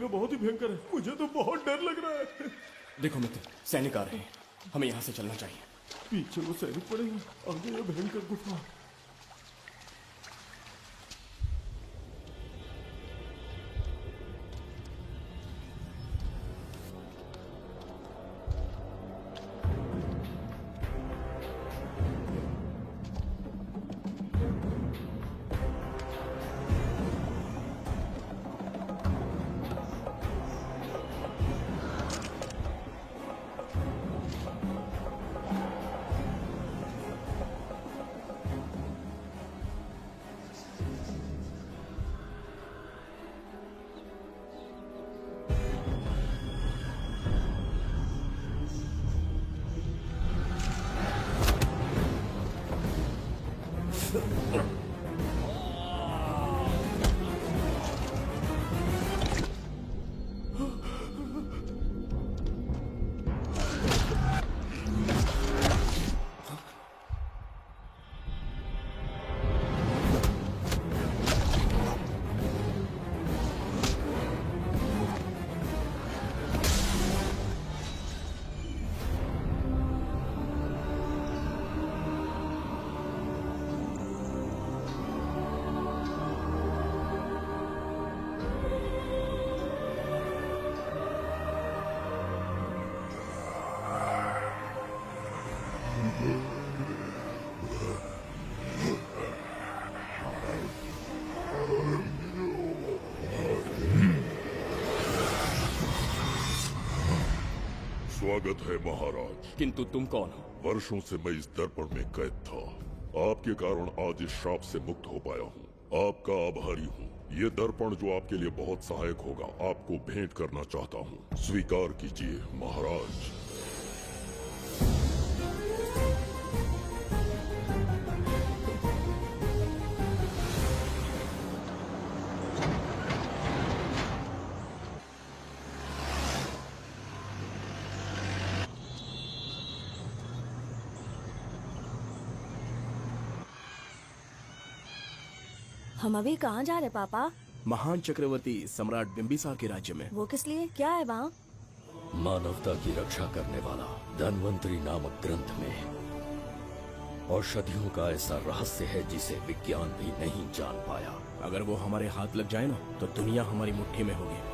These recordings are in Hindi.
जगह बहुत ही भयंकर है, मुझे तो बहुत डर लग रहा है। देखो मित्र, सैनिक आ रहे हैं, हमें यहाँ से चलना चाहिए। पीछे वो सैनिक पड़े हैं, आगे ये भयंकर गुफा। स्वागत है महाराज। किंतु तुम कौन हो? वर्षों से मैं इस दर्पण में कैद था। आपके कारण आज इस श्राप से मुक्त हो पाया हूँ। आपका आभारी हूँ। ये दर्पण जो आपके लिए बहुत सहायक होगा, आपको भेंट करना चाहता हूँ। स्वीकार कीजिए महाराज। हम अभी कहाँ जा रहे पापा? महान चक्रवर्ती सम्राट बिंबिसार के राज्य में। वो किस लिए? क्या है वहाँ? मानवता की रक्षा करने वाला धन्वंतरी नामक ग्रंथ में औषधियों का ऐसा रहस्य है जिसे विज्ञान भी नहीं जान पाया। अगर वो हमारे हाथ लग जाए ना, तो दुनिया हमारी मुट्ठी में होगी।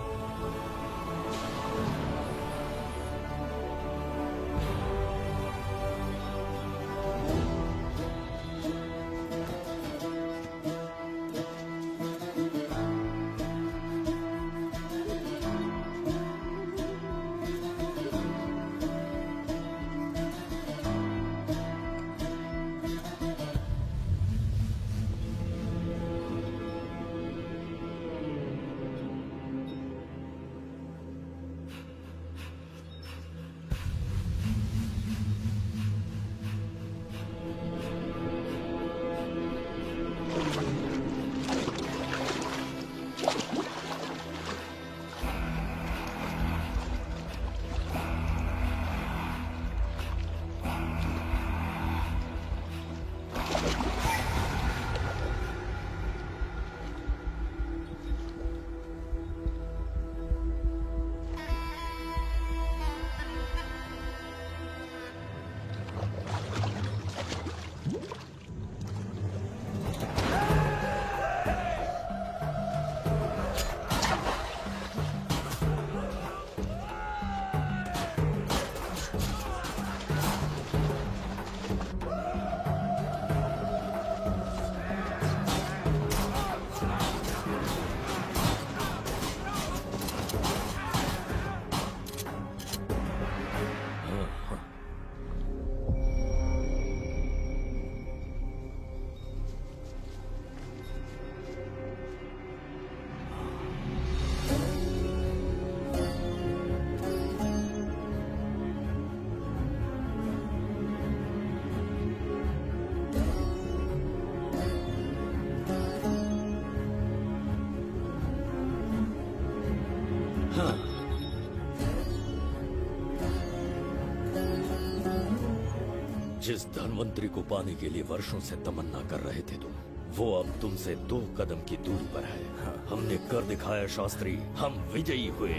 जिस धनवंतरी को पाने के लिए वर्षों से तमन्ना कर रहे थे तुम, वो अब तुमसे 2 कदम की दूरी पर है। हमने कर दिखाया शास्त्री, हम विजयी हुए।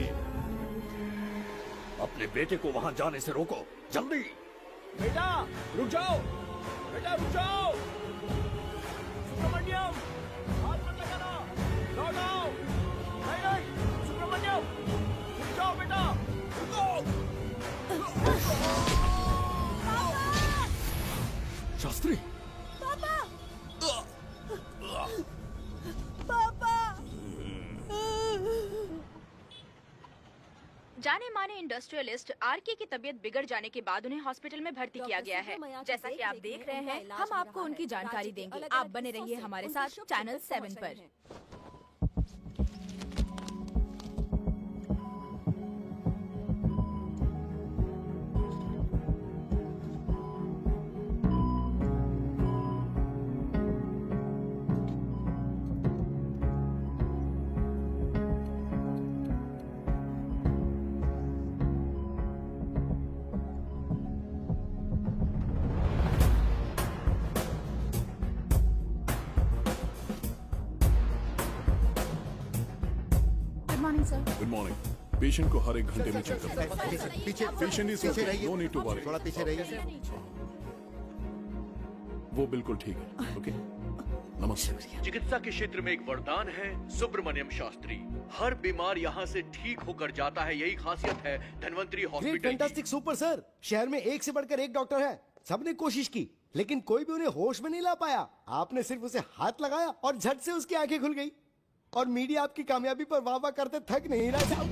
अपने बेटे को वहां जाने से रोको, जल्दी। बेटा रुक जाओ, बेटा रुक जाओ। सुब्रमण्यम, हाथ मत लगाना, लौट आओ। नहीं नहीं सुब्रमण्यम, रुक जाओ बेटा, रुको। शास्त्री, जाने माने इंडस्ट्रियलिस्ट आरके की तबीयत बिगड़ जाने के बाद उन्हें हॉस्पिटल में भर्ती किया गया है। जैसा कि आप देख रहे हैं, हम आपको उनकी जानकारी देंगे। आप बने रहिए हमारे साथ चैनल 7 पर। Good morning sir. Good morning. Patient को हर 1 घंटे में चेक करना है। पीछे पेशेंट इज पीछे रहिए, नो नीड टू वरी। थोड़ा पीछे रहिए। वो बिल्कुल ठीक है। ओके, नमस्ते। चिकित्सा के क्षेत्र में एक वरदान है सुब्रमण्यम शास्त्री। हर बीमार यहाँ से ठीक होकर जाता है, यही खासियत है धन्वंतरी ग्रेट, हॉस्पिटल की। Fantastic, super sir. शहर में एक से बढ़कर एक डॉक्टर है। सबने कोशिश की लेकिन कोई भी उन्हें होश में नहीं ला पाया। आपने सिर्फ उसे हाथ लगाया और झट से उसकी आंखें खुल गई। और मीडिया आपकी कामयाबी पर वाह वाह करते थक नहीं रहा।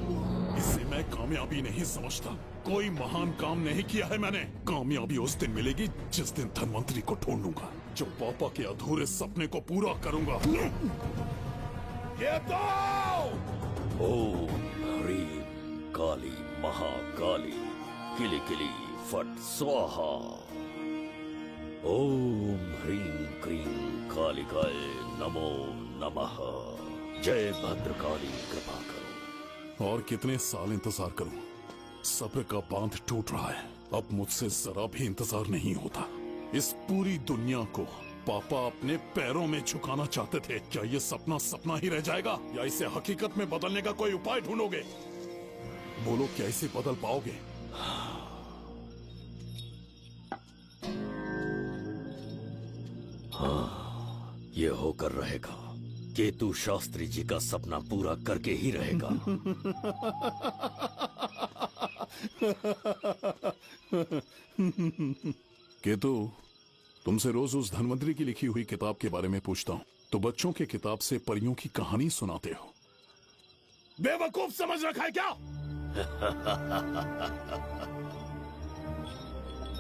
इसे मैं कामयाबी नहीं समझता। कोई महान काम नहीं किया है मैंने। कामयाबी उस दिन मिलेगी जिस दिन धन्वंतरी को ढूंढूंगा, जो पापा के अधूरे सपने को पूरा करूंगा। ये तो ओम ह्रीं काली महाकाली किली किली फट स्वाहा। ओम ह्रीं क्रीं कालिकाय नमो नमः। जय भद्रकाली, कृपा करो। और कितने साल इंतजार करूं? सब्र का बांध टूट रहा है। अब मुझसे जरा भी इंतजार नहीं होता। इस पूरी दुनिया को पापा अपने पैरों में झुकाना चाहते थे। क्या ये सपना सपना ही रह जाएगा या इसे हकीकत में बदलने का कोई उपाय ढूंढोगे? बोलो, क्या इसे बदल पाओगे? ये होकर रहेगा। केतु शास्त्री जी का सपना पूरा करके ही रहेगा। केतु, तुमसे रोज उस धन्वंतरी की लिखी हुई किताब के बारे में पूछता हूँ तो बच्चों के किताब से परियों की कहानी सुनाते हो। बेवकूफ समझ रखा है क्या?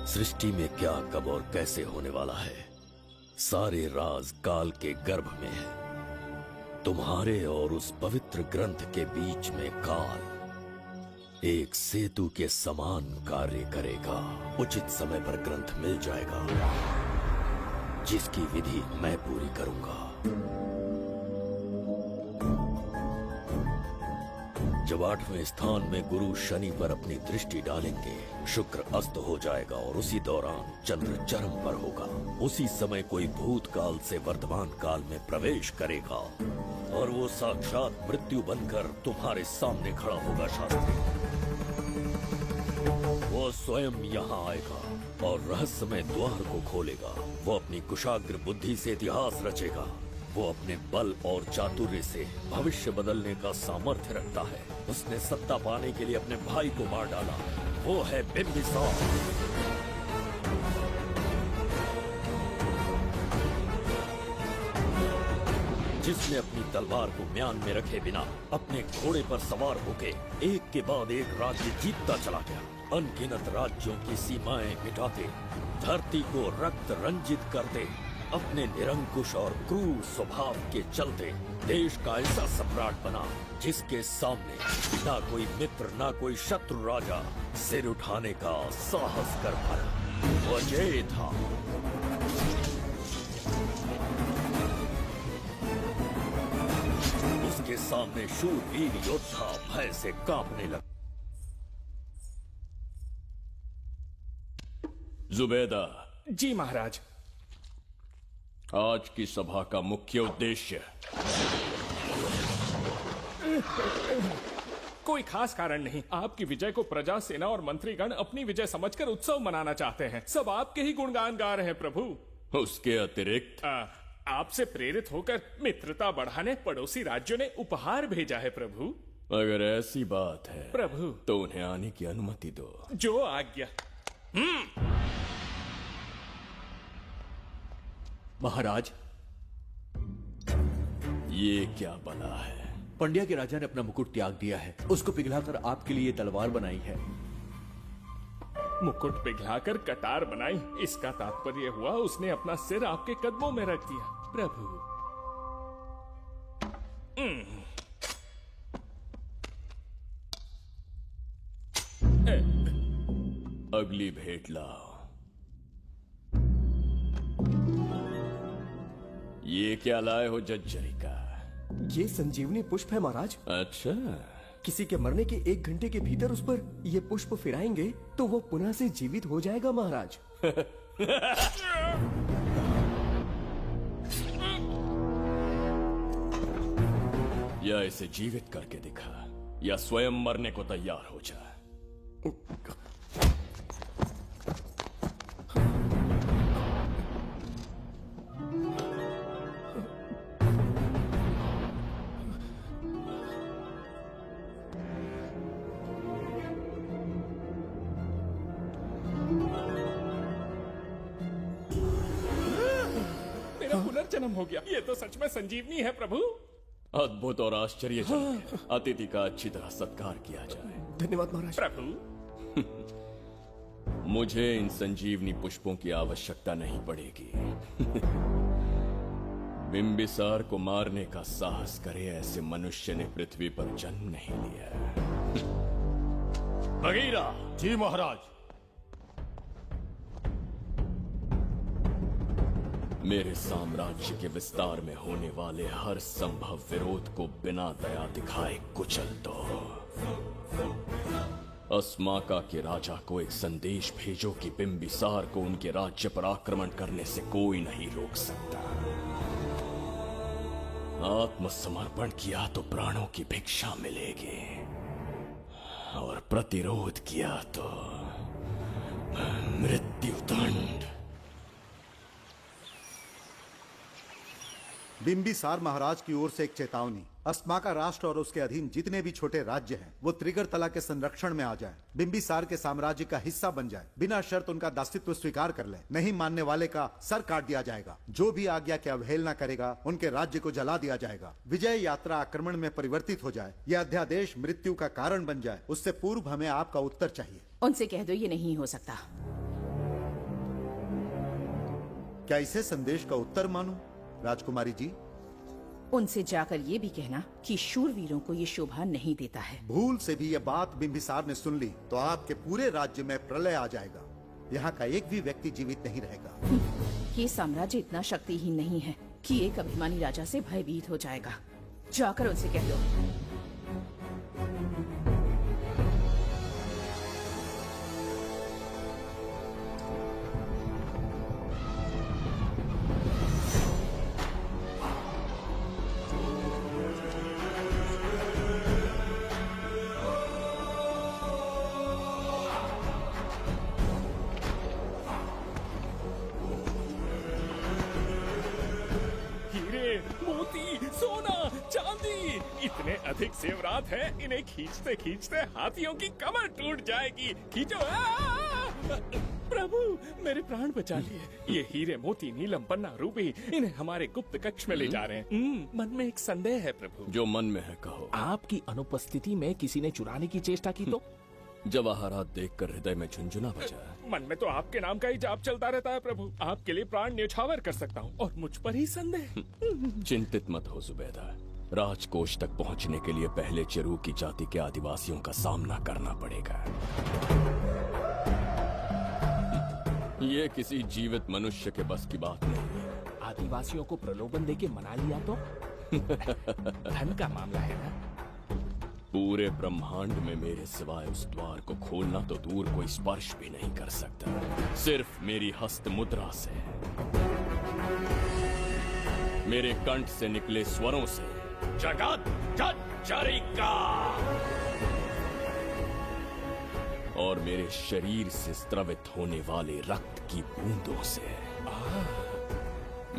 सृष्टि में क्या, कब और कैसे होने वाला है, सारे राज काल के गर्भ में है। तुम्हारे और उस पवित्र ग्रंथ के बीच में काल एक सेतु के समान कार्य करेगा। उचित समय पर ग्रंथ मिल जाएगा, जिसकी विधि मैं पूरी करूंगा। जब 8वें स्थान में गुरु शनि पर अपनी दृष्टि डालेंगे, शुक्र अस्त हो जाएगा और उसी दौरान चंद्र चरम पर होगा। उसी समय कोई भूतकाल से वर्तमान काल में प्रवेश करेगा और वो साक्षात मृत्यु बनकर तुम्हारे सामने खड़ा होगा। शास्त्री, वो स्वयं यहाँ आएगा और रहस्यमय द्वार को खोलेगा। वो अपनी कुशाग्र बुद्धि से इतिहास रचेगा। वो अपने बल और चातुर्य से भविष्य बदलने का सामर्थ्य रखता है। उसने सत्ता पाने के लिए अपने भाई को मार डाला। वो है बिंबिसार। जिसने अपनी तलवार को म्यान में रखे बिना अपने घोड़े पर सवार होके एक के बाद एक राज्य जीतता चला गया। अनगिनत राज्यों की सीमाएं मिटाते, धरती को रक्त रंजित करते, अपने निरंकुश और क्रूर स्वभाव के चलते देश का ऐसा सम्राट बना जिसके सामने ना कोई मित्र ना कोई शत्रु राजा सिर उठाने का साहस कर पाया। वो अजय था। उसके सामने शूरवीर योद्धा भय से कांपने लगा। जुबैदा। जी महाराज। आज की सभा का मुख्य उद्देश्य कोई खास कारण नहीं। आपकी विजय को प्रजा, सेना और मंत्रीगण अपनी विजय समझकर उत्सव मनाना चाहते हैं। सब आपके ही गुणगान गा रहे हैं प्रभु। उसके अतिरिक्त आपसे प्रेरित होकर मित्रता बढ़ाने पड़ोसी राज्यों ने उपहार भेजा है प्रभु। अगर ऐसी बात है प्रभु तो उन्हें आने की अनुमति दो। जो आज्ञा। महाराज, ये क्या बला है? पंड्या के राजा ने अपना मुकुट त्याग दिया है। उसको पिघलाकर आपके लिए तलवार बनाई है। मुकुट पिघलाकर कटार बनाई, इसका तात्पर्य हुआ उसने अपना सिर आपके कदमों में रख दिया प्रभु। अगली भेंट लाओ। ये क्या लाए हो जज्जरी का? ये संजीवनी पुष्प है महाराज। अच्छा, किसी के मरने के 1 घंटे के भीतर उस पर ये पुष्प फिराएंगे तो वो पुनः से जीवित हो जाएगा महाराज। या इसे जीवित करके दिखा या स्वयं मरने को तैयार हो जा। मेरा पुनर्जन्म हो गया। ये तो सच में संजीवनी है प्रभु। अद्भुत और आश्चर्यजनक। अतिथि का अच्छी तरह सत्कार किया जाए। धन्यवाद महाराज। प्रभु मुझे इन संजीवनी पुष्पों की आवश्यकता नहीं पड़ेगी। बिंबिसार को मारने का साहस करे ऐसे मनुष्य ने पृथ्वी पर जन्म नहीं लिया। बगीरा। जी महाराज। मेरे साम्राज्य के विस्तार में होने वाले हर संभव विरोध को बिना दया दिखाए कुचल दो। अस्माका के राजा को एक संदेश भेजो कि बिंबिसार को उनके राज्य पर आक्रमण करने से कोई नहीं रोक सकता। आत्मसमर्पण किया तो प्राणों की भिक्षा मिलेगी और प्रतिरोध किया तो मृत्युदंड। बिंबिसार महाराज की ओर से एक चेतावनी। अस्माका राष्ट्र और उसके अधीन जितने भी छोटे राज्य हैं वो त्रिगर्तला के संरक्षण में आ जाएं, बिंबिसार के साम्राज्य का हिस्सा बन जाए, बिना शर्त उनका दासत्व स्वीकार कर ले। नहीं मानने वाले का सर काट दिया जाएगा। जो भी आज्ञा की अवहेलना करेगा उनके राज्य को जला दिया जाएगा। विजय यात्रा आक्रमण में परिवर्तित हो जाए, यह अध्यादेश मृत्यु का कारण बन जाए, उससे पूर्व हमें आपका उत्तर चाहिए। उनसे कह दो ये नहीं हो सकता। क्या इसे संदेश का उत्तर मानूं? राजकुमारी जी, उनसे जाकर ये भी कहना कि शूरवीरों को ये शोभा नहीं देता है। भूल से भी ये बात बिंबिसार ने सुन ली तो आपके पूरे राज्य में प्रलय आ जाएगा। यहाँ का एक भी व्यक्ति जीवित नहीं रहेगा। ये साम्राज्य इतना शक्तिहीन नहीं है कि एक अभिमानी राजा से भयभीत हो जाएगा। जाकर उनसे कह दो। इतने अधिक जेवरात हैं, इन्हें खींचते खींचते हाथियों की कमर टूट जाएगी। खींचो। प्रभु मेरे प्राण बचा लिए। ये हीरे मोती नीलम पन्ना रूबी इन्हें हमारे गुप्त कक्ष में ले जा रहे हैं। मन में एक संदेह है प्रभु। जो मन में है कहो। आपकी अनुपस्थिति में किसी ने चुराने की चेष्टा की तो? जवाहरात देखकर हृदय में झुंझुना बजा। मन में तो आपके नाम का ही जाप चलता रहता है प्रभु। आपके लिए प्राण न्यौछावर कर सकता हूँ और मुझ पर ही संदेह। चिंतित मत हो जुबैदा। राजकोष तक पहुंचने के लिए पहले चिरूकी जाति के आदिवासियों का सामना करना पड़ेगा। ये किसी जीवित मनुष्य के बस की बात नहीं है। आदिवासियों को प्रलोभन देके मना लिया तो? धन का मामला है ना? पूरे ब्रह्मांड में मेरे सिवाय उस द्वार को खोलना तो दूर कोई स्पर्श भी नहीं कर सकता, सिर्फ मेरी हस्त मुद्रा से। मेरे कंठ से निकले स्वरों से जगत जच्चरिका और मेरे शरीर से स्रवित होने वाले रक्त की बूंदों से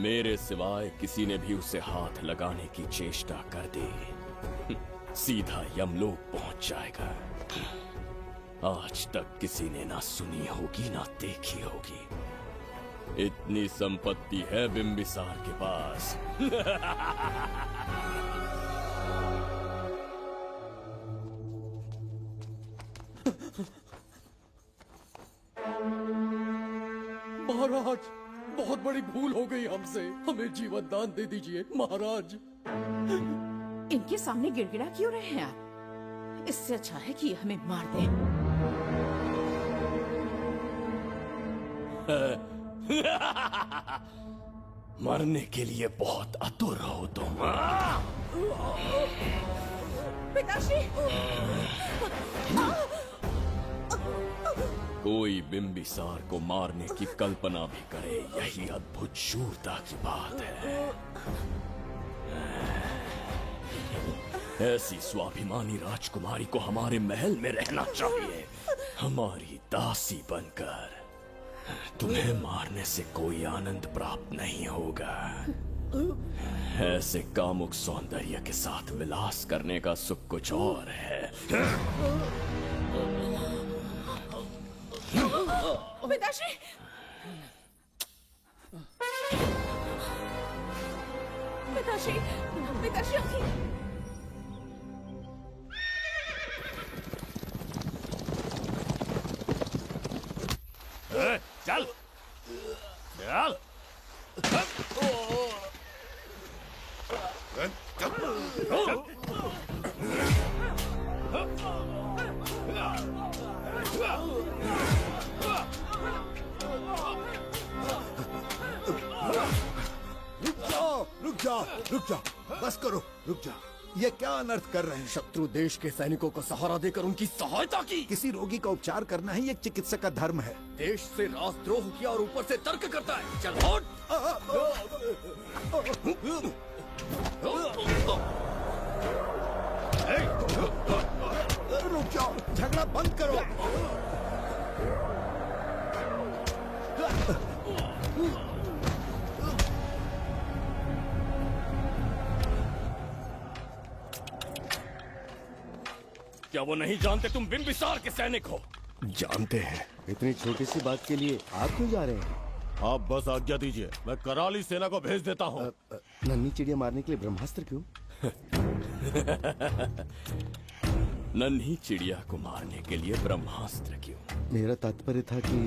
मेरे सिवाय किसी ने भी उसे हाथ लगाने की चेष्टा कर दी सीधा यमलोक पहुंच जाएगा। आज तक किसी ने ना सुनी होगी ना देखी होगी। इतनी संपत्ति है बिंबिसार के पास। महाराज, बहुत बड़ी भूल हो गई हमसे, हमें जीवन दान दे दीजिए महाराज। इनके सामने गिड़गिड़ा क्यों रहे हैं आप? इससे अच्छा है कि हमें मार दें। मरने के लिए बहुत आतुर हो तुम। पिताश्री! कोई बिंबिसार को मारने की कल्पना भी करे, यही अद्भुत शूरता की बात है। ऐसी स्वाभिमानी राजकुमारी को हमारे महल में रहना चाहिए, हमारी दासी बनकर। तुम्हें मारने से कोई आनंद प्राप्त नहीं होगा। ऐसे कामुक सौंदर्य के साथ विलास करने का सुख कुछ और है। पिताश्री! पिताश्री! पिताश्री! चल चल। रुक जाओ, बस करो, रुक जाओ। ये क्या अनर्थ कर रहे हैं? शत्रु देश के सैनिकों को सहारा देकर उनकी सहायता की। किसी रोगी का उपचार करना ही एक चिकित्सक का धर्म है। देश से राजद्रोह किया और ऊपर से तर्क करता है। चल हट। रुक जाओ, झगड़ा बंद करो। क्या वो नहीं जानते तुम बिंबिसार के सैनिक हो? जानते हैं। इतनी छोटी सी बात के लिए आप क्यों जा रहे हैं? आप बस आज्ञा दीजिए, मैं कराली सेना को भेज देता हूँ। नन्ही चिड़िया मारने के लिए ब्रह्मास्त्र क्यों? नन्ही चिड़िया को मारने के लिए ब्रह्मास्त्र क्यों? मेरा तात्पर्य था कि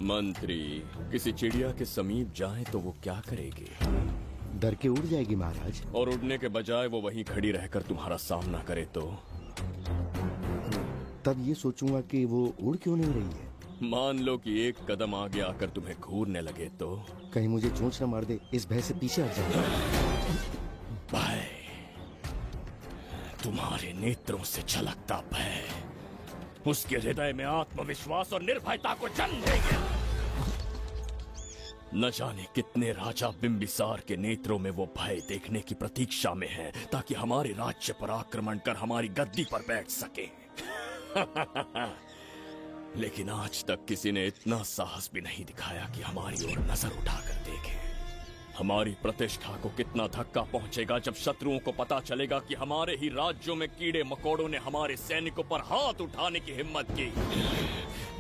मंत्री, किसी चिड़िया के समीप जाए तो वो क्या करेगी? डर के उड़ जाएगी महाराज। और उड़ने के बजाय वो वहीं खड़ी रहकर तुम्हारा सामना करे तो? तब ये सोचूंगा कि वो उड़ क्यों नहीं रही है। मान लो कि एक कदम आगे आकर तुम्हें घूरने लगे तो? कहीं मुझे चोंच न मार दे, इस भय से पीछे हट जाऊंगा। भय, तुम्हारे नेत्रों से झलकता भय उसके हृदय में आत्मविश्वास और निर्भयता को जन्म देगा। न जाने कितने राजा बिंबिसार के नेत्रों में वो भय देखने की प्रतीक्षा में हैं, ताकि हमारे राज्य पर आक्रमण कर हमारी गद्दी पर बैठ सके। लेकिन आज तक किसी ने इतना साहस भी नहीं दिखाया कि हमारी ओर नजर उठाकर देखे। हमारी प्रतिष्ठा को कितना धक्का पहुंचेगा जब शत्रुओं को पता चलेगा कि हमारे ही राज्यों में कीड़े मकोड़ों ने हमारे सैनिकों पर हाथ उठाने की हिम्मत की।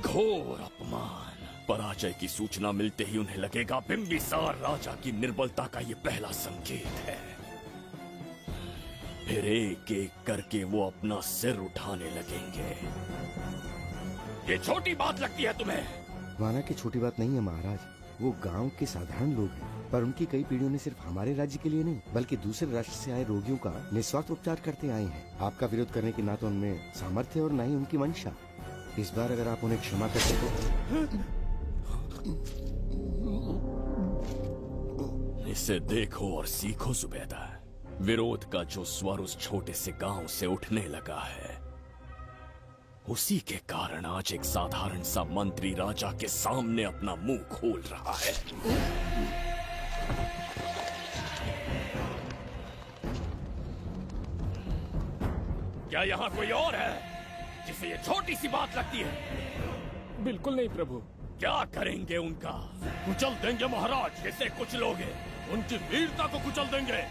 घोर अपमान। पराजय की सूचना मिलते ही उन्हें लगेगा बिंबिसार राजा की निर्बलता का ये पहला संकेत है। फिर एक एक करके वो अपना सिर उठाने लगेंगे। ये छोटी बात लगती है तुम्हें? माना कि छोटी बात नहीं है महाराज। वो गांव के साधारण लोग हैं, पर उनकी कई पीढ़ियों ने सिर्फ हमारे राज्य के लिए नहीं बल्कि दूसरे राष्ट्र से आए रोगियों का निस्वार्थ उपचार करते आए हैं। आपका विरोध करने की ना तो उनमें सामर्थ्य और ना ही उनकी मंशा। इस बार अगर आप उन्हें क्षमा करते तो। इसे देखो और सीखो जुबैदा। विरोध का जो स्वर उस छोटे से गांव से उठने लगा है, उसी के कारण आज एक साधारण सा मंत्री राजा के सामने अपना मुंह खोल रहा है। क्या यहाँ कोई और है जिसे ये छोटी सी बात लगती है? बिल्कुल नहीं प्रभु। क्या करेंगे उनका? कुचल देंगे महाराज। जैसे कुछ लोग हैं, उनकी वीरता को कुचल देंगे।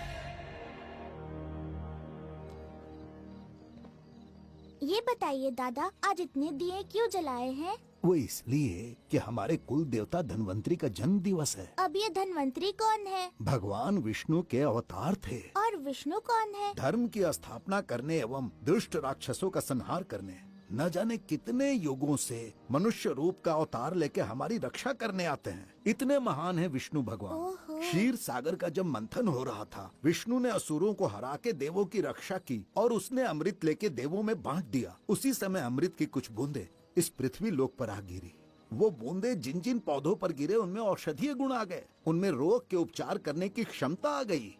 ये बताइए दादा, आज इतने दिए क्यों जलाए हैं? वो इसलिए कि हमारे कुल देवता धन्वंतरी का जन्म दिवस है। अब ये धन्वंतरी कौन है? भगवान विष्णु के अवतार थे। और विष्णु कौन है? धर्म की स्थापना करने एवं दुष्ट राक्षसों का संहार करने न जाने कितने युगों से मनुष्य रूप का अवतार लेके हमारी रक्षा करने आते हैं। इतने महान है विष्णु भगवान। क्षीर सागर का जब मंथन हो रहा था, विष्णु ने असुरों को हरा के देवों की रक्षा की और उसने अमृत लेके देवों में बांट दिया। उसी समय अमृत की कुछ बूंदे इस पृथ्वी लोक पर आ गिरी। वो बूंदे जिन जिन पौधों पर गिरे उनमें औषधीय गुण आ गए, उनमें रोग के उपचार करने की क्षमता आ गई।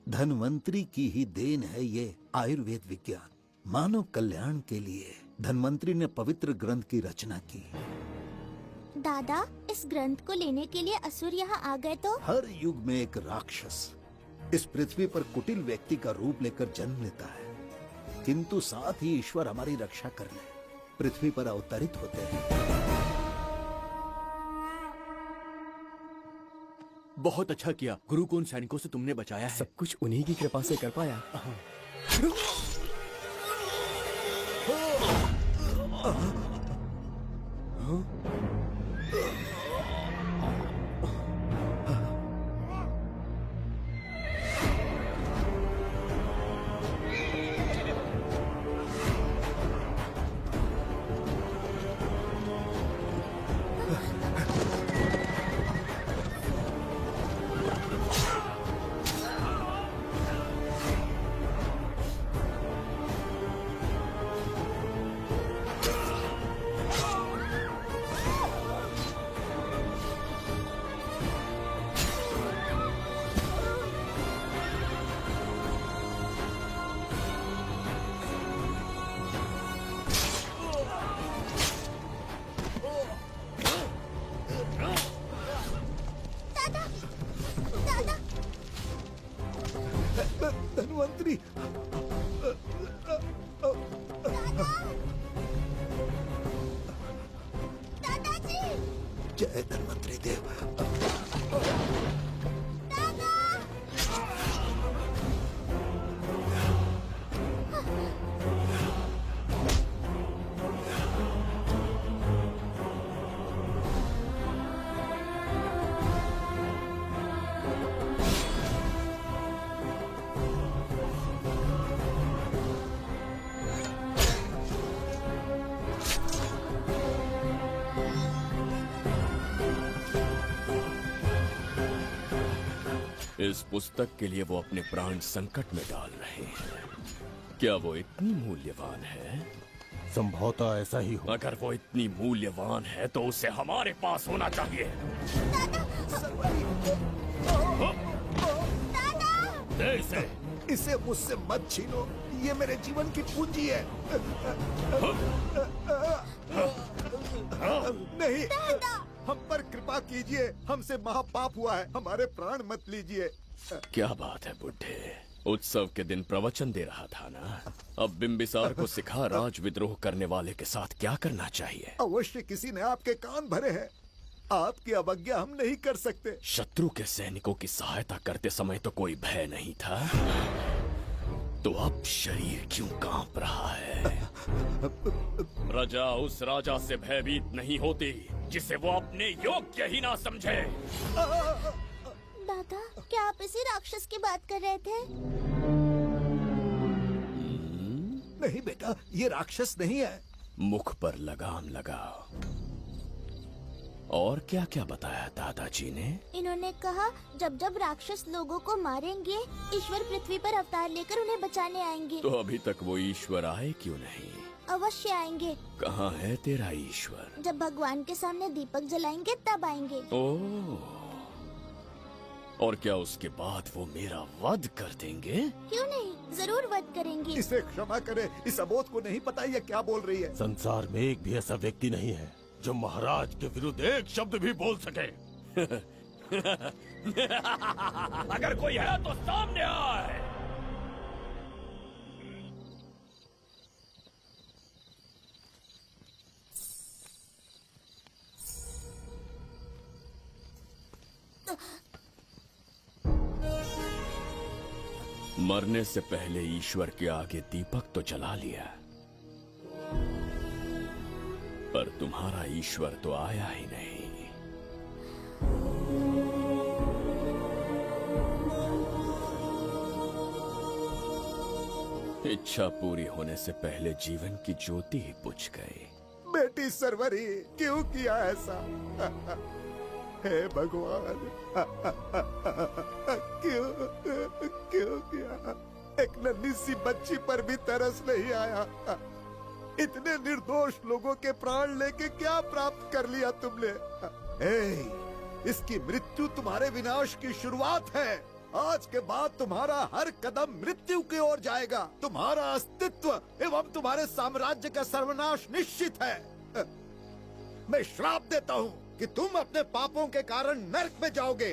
धन्वंतरी की ही देन है ये आयुर्वेद विज्ञान। मानव कल्याण के लिए धन्वंतरी ने पवित्र ग्रंथ की रचना की। दादा, इस ग्रंथ को लेने के लिए असुर यहाँ आ गए तो? हर युग में एक राक्षस इस पृथ्वी पर कुटिल व्यक्ति का रूप लेकर जन्म लेता है, किंतु साथ ही ईश्वर हमारी रक्षा करने पृथ्वी पर अवतरित होते हैं। बहुत अच्छा किया गुरु को उन सैनिकों से तुमने बचाया है। सब कुछ उन्हीं की कृपा से कर पाया। धन्वंतरी, दादाजी! जय धन्वंतरी देव। इस पुस्तक के लिए वो अपने प्राण संकट में डाल रहे हैं। क्या वो इतनी मूल्यवान है? संभवतः ऐसा ही हो। अगर वो इतनी मूल्यवान है तो उसे हमारे पास होना चाहिए। दे इसे। इसे मुझसे मत छीनो, ये मेरे जीवन की पूंजी है। नहीं, हम पर कृपा कीजिए, हमसे महापाप हुआ है, हमारे प्राण मत लीजिए। क्या बात है बुड्ढे, उत्सव के दिन प्रवचन दे रहा था ना। अब बिंबिसार को सिखा राज विद्रोह करने वाले के साथ क्या करना चाहिए। अवश्य किसी ने आपके कान भरे हैं, आपकी अवज्ञा हम नहीं कर सकते। शत्रु के सैनिकों की सहायता करते समय तो कोई भय नहीं था, तो अब शरीर क्यों कांप रहा है? प्रजा उस राजा से भयभीत नहीं होती जिसे वो अपने योग्य ही ना समझे। दादा, क्या आप इसी राक्षस की बात कर रहे थे? नहीं बेटा, ये राक्षस नहीं है। मुख पर लगाम लगाओ। और क्या क्या बताया दादाजी ने? इन्होंने कहा जब जब राक्षस लोगों को मारेंगे, ईश्वर पृथ्वी पर अवतार लेकर उन्हें बचाने आएंगे। तो अभी तक वो ईश्वर आए क्यों नहीं? अवश्य आएंगे। कहाँ है तेरा ईश्वर? जब भगवान के सामने दीपक जलाएंगे तब आएंगे। ओह, और क्या उसके बाद वो मेरा वध कर देंगे? क्यों नहीं, जरूर वध करेंगे। इसे क्षमा करे, इस अबोध को नहीं पता ये क्या बोल रही है। संसार में एक भी ऐसा व्यक्ति नहीं है जो महाराज के विरुद्ध एक शब्द भी बोल सके। अगर कोई है तो सामने आए। मरने से पहले ईश्वर के आगे दीपक तो जला लिया, पर तुम्हारा ईश्वर तो आया ही नहीं। इच्छा पूरी होने से पहले जीवन की ज्योति ही बुझ गई। बेटी सरवरी, क्यों किया ऐसा? हे भगवान, क्यों किया? एक नन्ही सी बच्ची पर भी तरस नहीं आया। इतने निर्दोष लोगों के प्राण लेके क्या प्राप्त कर लिया तुमने? इसकी मृत्यु तुम्हारे विनाश की शुरुआत है। आज के बाद तुम्हारा हर कदम मृत्यु की ओर जाएगा। तुम्हारा अस्तित्व एवं तुम्हारे साम्राज्य का सर्वनाश निश्चित है। मैं श्राप देता हूँ कि तुम अपने पापों के कारण नरक में जाओगे।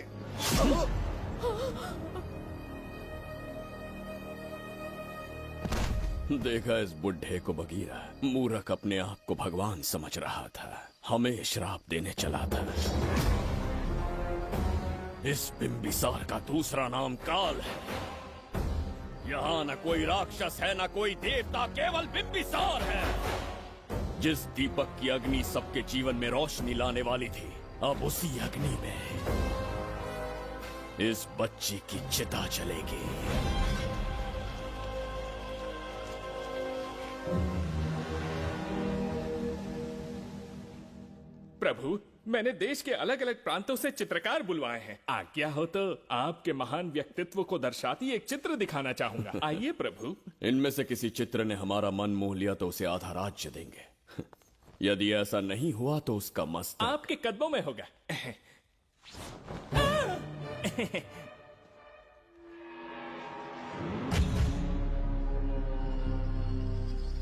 देखा इस बुढ़े को बगीरा, मूर्ख अपने आप को भगवान समझ रहा था, हमें श्राप देने चला था। इस बिंबिसार का दूसरा नाम काल है। यहाँ न कोई राक्षस है, न कोई देवता, केवल बिंबिसार है। जिस दीपक की अग्नि सबके जीवन में रोशनी लाने वाली थी, अब उसी अग्नि में इस बच्ची की चिता जलेगी। प्रभु, मैंने देश के अलग अलग प्रांतों से चित्रकार बुलवाए हैं। आज्ञा हो तो आपके महान व्यक्तित्व को दर्शाती एक चित्र दिखाना चाहूंगा। आइए प्रभु। इनमें से किसी चित्र ने हमारा मन मोह लिया तो उसे आधा राज्य देंगे। यदि ऐसा नहीं हुआ तो उसका मस्तक आपके कदमों में होगा।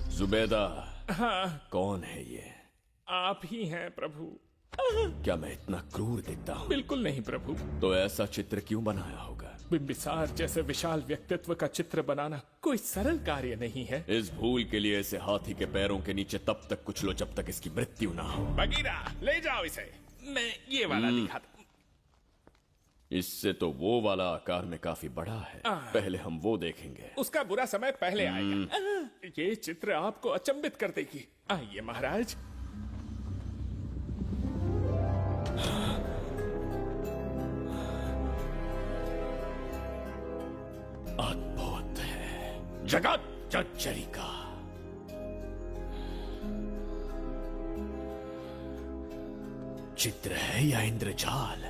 जुबैदा, हाँ, कौन है ये? आप ही हैं प्रभु। क्या मैं इतना क्रूर दिखता हूँ? बिल्कुल नहीं प्रभु। तो ऐसा चित्र क्यों बनाया होगा? बिंबिसार जैसे विशाल व्यक्तित्व का चित्र बनाना कोई सरल कार्य नहीं है। इस भूल के लिए इसे हाथी के पैरों के नीचे तब तक कुचलो जब तक इसकी मृत्यु ना हो। बगीरा, ले जाओ इसे। मैं ये वाला दिखाता। इससे तो वो वाला आकार में काफी बड़ा है। पहले हम वो देखेंगे। उसका बुरा समय पहले आएगा। ये चित्र आपको अचंभित कर देगी। आइए महाराज। अद्भुत है, जगत जज्जरी का। चित्र है या इंद्रजाल?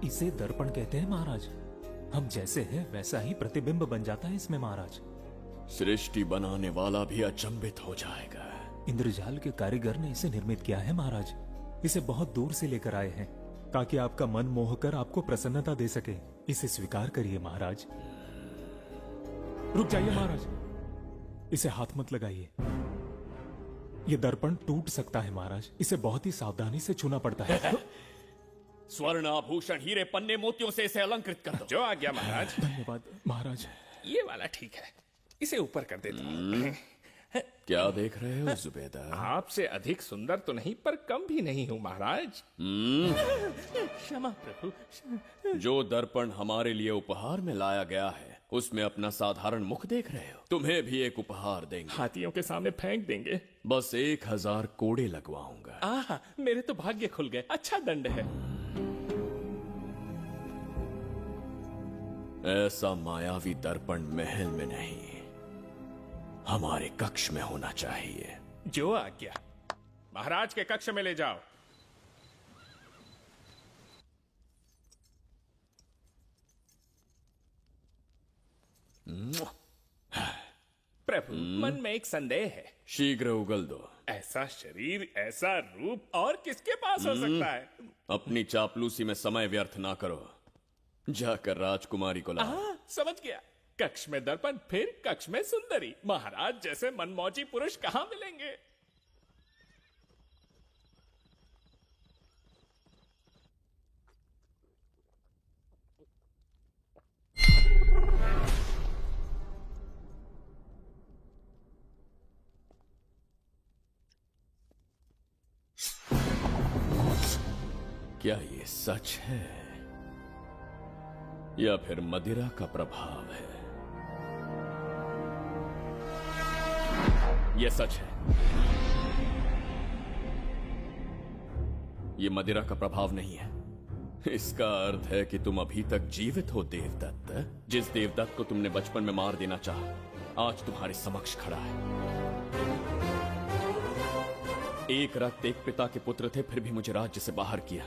इसे दर्पण कहते हैं महाराज। हम जैसे हैं वैसा ही प्रतिबिंब बन जाता है इसमें महाराज। सृष्टि बनाने वाला भी अचंभित हो जाएगा। इंद्रजाल के कारीगर ने इसे निर्मित किया है महाराज। इसे बहुत दूर से लेकर आए हैं ताकि आपका मन मोहकर आपको प्रसन्नता दे सके। इसे स्वीकार करिए महाराज। रुक जाइए महाराज, इसे हाथ मत लगाइए। ये दर्पण टूट सकता है महाराज। इसे बहुत ही सावधानी से छूना पड़ता है। स्वर्ण आभूषण, हीरे, पन्ने, मोतियों से इसे अलंकृत कर दो। जो आज्ञा महाराज। धन्यवाद महाराज। ये वाला ठीक है, इसे ऊपर कर देता हूँ। क्या देख रहे हो जुबैदा? आपसे अधिक सुंदर तो नहीं पर कम भी नहीं हूँ महाराज। क्षमा प्रभु। जो दर्पण हमारे लिए उपहार में लाया गया है उसमें अपना साधारण मुख देख रहे हो? तुम्हें भी एक उपहार देंगे। हाथियों के सामने फेंक देंगे। बस 1000 कोड़े लगवाऊंगा। आहा, मेरे तो भाग्य खुल गए। अच्छा दंड है। ऐसा मायावी दर्पण महल में नहीं, हमारे कक्ष में होना चाहिए। जो आज्ञा। महाराज के कक्ष में ले जाओ। प्रभु, मन में एक संदेह है। शीघ्र उगल दो। ऐसा शरीर, ऐसा रूप और किसके पास हो सकता है? अपनी चापलूसी में समय व्यर्थ ना करो। जाकर राजकुमारी को लाओ। समझ गया। कक्ष में दर्पण, फिर कक्ष में सुंदरी। महाराज जैसे मनमौजी पुरुष कहाँ मिलेंगे? क्या ये सच है या फिर मदिरा का प्रभाव है? ये सच है। ये मदिरा का प्रभाव नहीं है। इसका अर्थ है कि तुम अभी तक जीवित हो देवदत्त। जिस देवदत्त को तुमने बचपन में मार देना चाहा, आज तुम्हारे समक्ष खड़ा है। एक रक्त एक पिता के पुत्र थे, फिर भी मुझे राज्य से बाहर किया।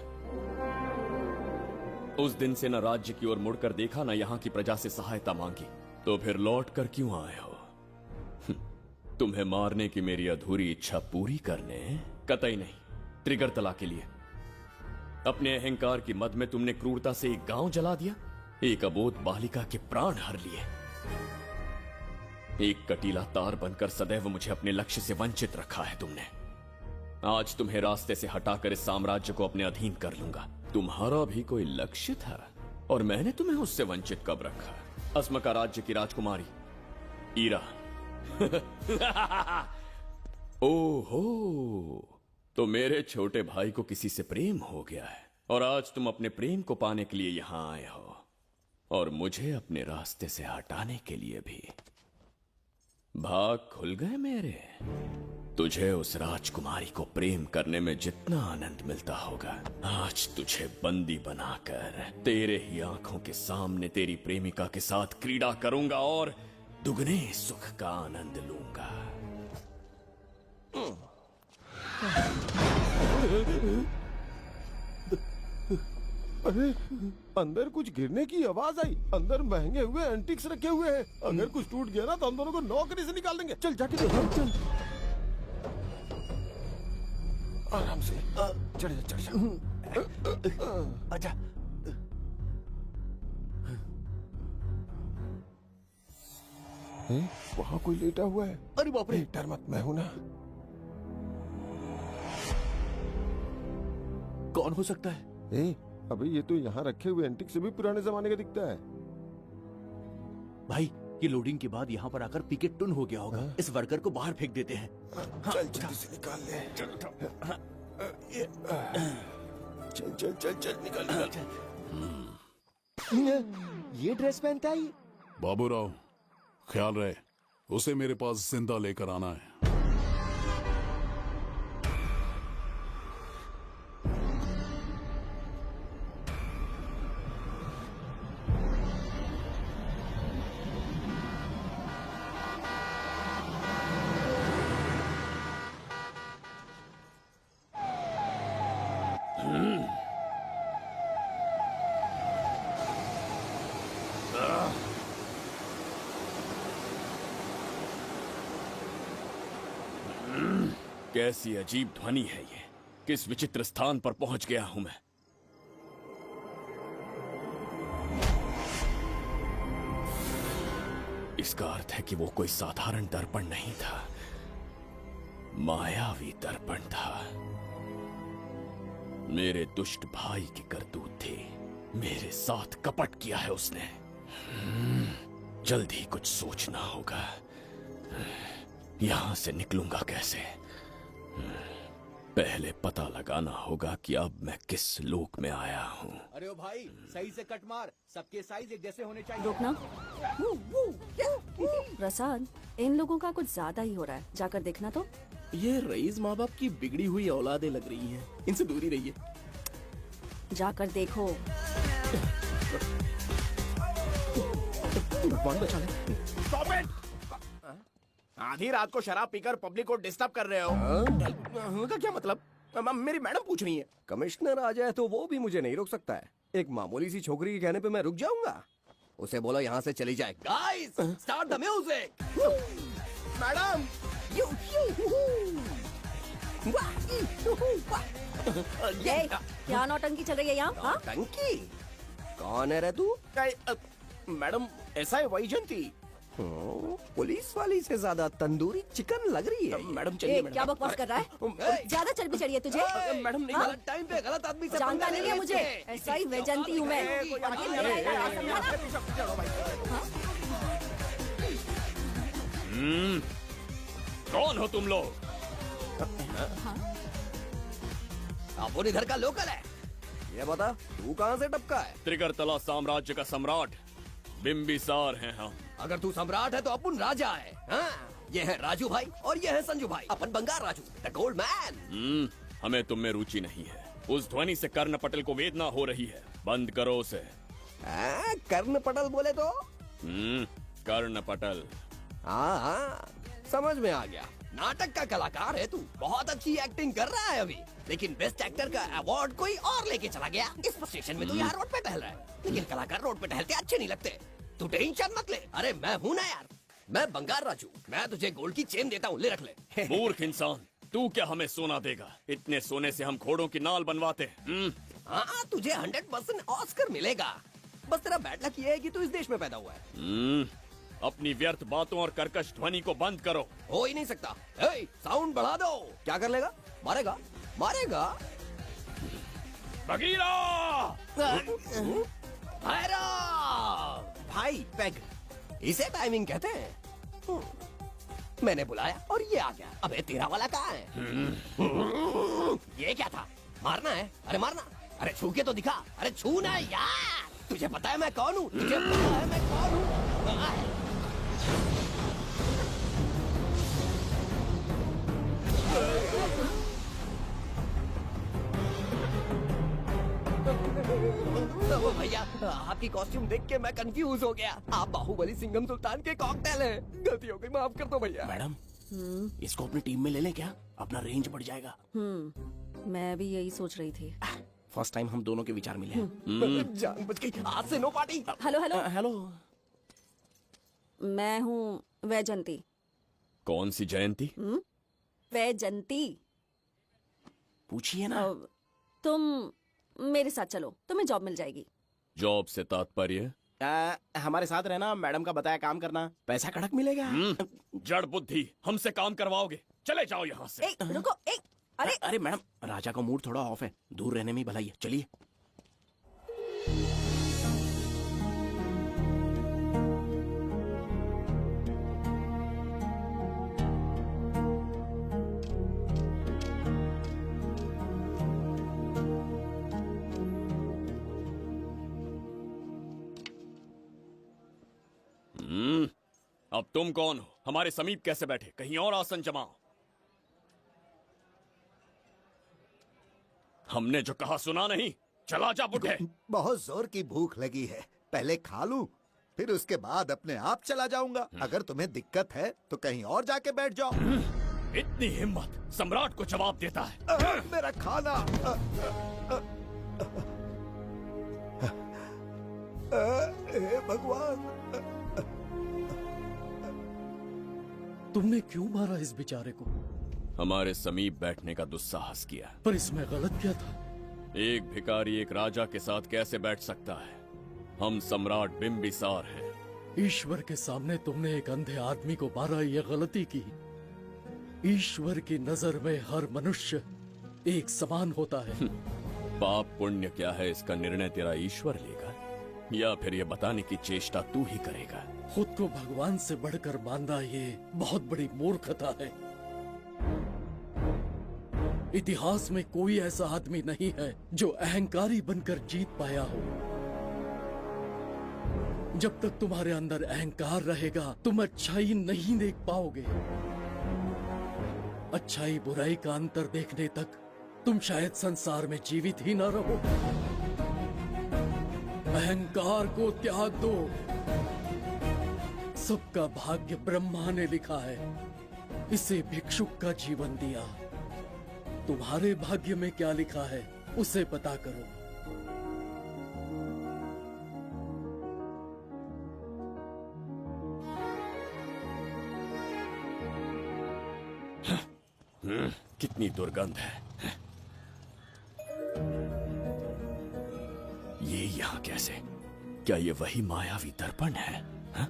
उस दिन से न राज्य की ओर मुड़कर देखा, न यहाँ की प्रजा से सहायता मांगी। तो फिर लौट कर क्यों आए हो? तुम्हें मारने की मेरी अधूरी इच्छा पूरी करने? कतई नहीं, त्रिगर्तला के लिए। अपने अहंकार की मद में तुमने क्रूरता से एक गांव जला दिया, एक अबोध बालिका के प्राण हर लिए। एक कटीला तार बनकर सदैव मुझे अपने लक्ष्य से वंचित रखा है तुमने। आज तुम्हें रास्ते से हटाकर इस साम्राज्य को अपने अधीन कर लूंगा। तुम्हारा भी कोई लक्ष्य था और मैंने तुम्हें उससे वंचित कब रखा? अस्मका राज्य की राजकुमारी ईरा। ओहो, तो मेरे छोटे भाई को किसी से प्रेम हो गया है और आज तुम अपने प्रेम को पाने के लिए यहां आए हो और मुझे अपने रास्ते से हटाने के लिए भी। भाग खुल गए मेरे। तुझे उस राजकुमारी को प्रेम करने में जितना आनंद मिलता होगा, आज तुझे बंदी बनाकर तेरे ही आंखों के सामने तेरी प्रेमिका के साथ क्रीड़ा करूंगा और दुगने सुख का आनंद लूंगा। अरे, अंदर कुछ गिरने की आवाज आई। अंदर महंगे हुए एंटिक्स रखे हुए हैं। अगर कुछ टूट गया ना तो हम दोनों को नौकरी से निकाल देंगे। चल जाके देख। चल आराम से चढ़ जा, चढ़ जा। अच्छा, वहाँ कोई लेटा हुआ है। अरे बाप रे, डर मत, मैं हूं ना। कौन हो सकता है? अबे ये तो यहाँ रखे हुए एंटिक से भी पुराने जमाने का दिखता है। भाई, ये लोडिंग के बाद यहाँ पर आकर पिकेट टुन हो गया होगा। इस वर्कर को बाहर फेंक देते हैं। चल जल्दी से निकाल ले। चल चल चल चल निकाल निकाल। ये ड्रेस पहनता है? बाबूराव, ख्याल रहे, उसे मेरे पास जिंदा लेकर आना है। कैसी अजीब ध्वनि है ये? किस विचित्र स्थान पर पहुंच गया हूं मैं? इसका अर्थ है कि वो कोई साधारण दर्पण नहीं था, मायावी दर्पण था। मेरे दुष्ट भाई की करतूत थी। मेरे साथ कपट किया है उसने। जल्द ही कुछ सोचना होगा। यहां से निकलूंगा कैसे? पहले पता लगाना होगा कि अब मैं किस लोक में आया हूँ। अरे ओ भाई, सही से कट मार। सबके साइज एक जैसे होने चाहिए। रुकना। प्रसाद, इन लोगों का कुछ ज्यादा ही हो रहा है। जाकर देखना तो। ये रईस माँ बाप की बिगड़ी हुई औलादें लग रही हैं। इनसे दूरी रहिए। जाकर देखो। भगवान बचा ले। Stop it! आधी रात को शराब पीकर पब्लिक को डिस्टर्ब कर रहे हो। का क्या मतलब? मेरी मैडम पूछ रही है। कमिश्नर आ जाए तो वो भी मुझे नहीं रोक सकता है। एक मामूली सी छोकरी के कहने पे मैं रुक जाऊंगा? उसे बोलो यहाँ से चली जाए। Guys, start the music. Madam, क्या नौटंकी चल रही है यहाँ? हाँ? टंकी? कौन है रे तू? मैडम, ऐसा है वैजयंती। पुलिस वाली से ज्यादा तंदूरी चिकन लग रही है। मैडम चलिए। क्या बकवास कर रहा है? ज्यादा चर्बी चढ़ी है तुझे? मैडम नहीं, गलत टाइम पे गलत आदमी से जानता नहीं है मुझे। ऐसा ही वैजयंती हूँ मैं। कौन हो तुम लोग? अपन इधर का लोकल है। ये बता, तू कहाँ से टपका है? त्रिगर्तला साम्राज्य का सम्राट बिम्बिसार हैं हम। अगर तू सम्राट है तो अपन राजा है। हाँ? ये है राजू भाई और ये है संजू भाई, अपन बंगार राजू, द गोल्ड मैन। हमें तुम में रुचि नहीं है। उस ध्वनि से कर्ण पटल को वेदना हो रही है, बंद करो उसे। कर्ण पटल बोले तो? कर्ण पटल। हाँ, समझ में आ गया। नाटक का कलाकार है तू, बहुत अच्छी एक्टिंग कर रहा है अभी, लेकिन बेस्ट एक्टर का अवार्ड कोई और लेके चला गया। इस फ्रस्ट्रेशन में तू यहाँ रोड पे टहल रहा है, लेकिन कलाकार रोड पे टहलते अच्छे नहीं लगते। तू टेंशन मत ले, अरे मैं हूँ ना यार, मैं बंगार राजू, मैं तुझे गोल्ड की चेन देता हूँ, ले रख ले। मूर्ख इंसान, तू क्या हमें सोना देगा? इतने सोने से हम घोड़ों की नाल बनवाते हैं। हाँ, तुझे 100% ऑस्कर मिलेगा। बस तेरा बैड लक ये है कि तू इस देश में पैदा हुआ है। अपनी व्यर्थ बातों और कर्कश ध्वनि को बंद करो। हो ही नहीं सकता। साउंड बढ़ा दो। क्या कर लेगा? मारेगा? मारेगा? बगीरा! भाई पैग, इसे टाइमिंग कहते हैं। मैंने बुलाया और ये आ गया। अबे तेरा वाला कहाँ है? ये क्या था? मारना है? अरे मारना। अरे छू के तो दिखा। अरे छू ना यार। तुझे पता है मैं कौन हूँ? तुझे पता है मैं कौन हूँ? भैया, आपकी कॉस्ट्यूम देख के मैं कंफ्यूज हो गया। आप बाहुबली सिंघम सुल्तान के कॉकटेल हैं। गलती हो गई, माफ कर दो भैया। मैडम, इसको अपनी टीम में ले लें क्या? अपना रेंज बढ़ जाएगा। मैं भी यही सोच रही थी। फर्स्ट टाइम हम दोनों के विचार मिले। जान बच गई। आज से no party. Hello hello hello, मैं हूँ वैजंती। कौन सी जयंती? वैजंती। पूछिए ना। तुम मेरे साथ चलो, तुम्हें जॉब मिल जाएगी। जॉब से तात्पर्य? हमारे साथ रहना, मैडम का बताया काम करना, पैसा कड़क मिलेगा। जड़ बुद्धि, हमसे काम करवाओगे? चले जाओ यहाँ से। रुको, अरे मैडम, राजा का मूड थोड़ा ऑफ है, दूर रहने में ही भलाई है। चलिए। अब तुम कौन हो? हमारे समीप कैसे बैठे? कहीं और आसन जमाओ। हमने जो कहा सुना नहीं? चला जा बुढ़े। बहुत जोर की भूख लगी है, पहले खा लूं, फिर उसके बाद अपने आप चला जाऊंगा। अगर तुम्हें दिक्कत है तो कहीं और जाके बैठ जाओ। इतनी हिम्मत, सम्राट को जवाब देता है। मेरा खाना। हे भगवान, तुमने क्यों मारा इस बेचारे को? हमारे समीप बैठने का दुस्साहस किया। पर इसमें गलत क्या था? एक भिखारी एक राजा के साथ कैसे बैठ सकता है? हम सम्राट बिंबिसार हैं। ईश्वर के सामने तुमने एक अंधे आदमी को मारा, ये गलती की। ईश्वर की नजर में हर मनुष्य एक समान होता है। पाप पुण्य क्या है, इसका निर्णय तेरा ईश्वर लेगा या फिर ये बताने की चेष्टा तू ही करेगा? खुद को भगवान से बढ़कर मानना ये बहुत बड़ी मूर्खता है। इतिहास में कोई ऐसा आदमी नहीं है जो अहंकारी बनकर जीत पाया हो। जब तक तुम्हारे अंदर अहंकार रहेगा, तुम अच्छाई नहीं देख पाओगे। अच्छाई बुराई का अंतर देखने तक तुम शायद संसार में जीवित ही न रहो। अहंकार को त्याग दो। सबका भाग्य ब्रह्मा ने लिखा है, इसे भिक्षुक का जीवन दिया। तुम्हारे भाग्य में क्या लिखा है उसे पता करो। कितनी दुर्गंध है। ये यहाँ कैसे? क्या ये वही मायावी दर्पण है? हा?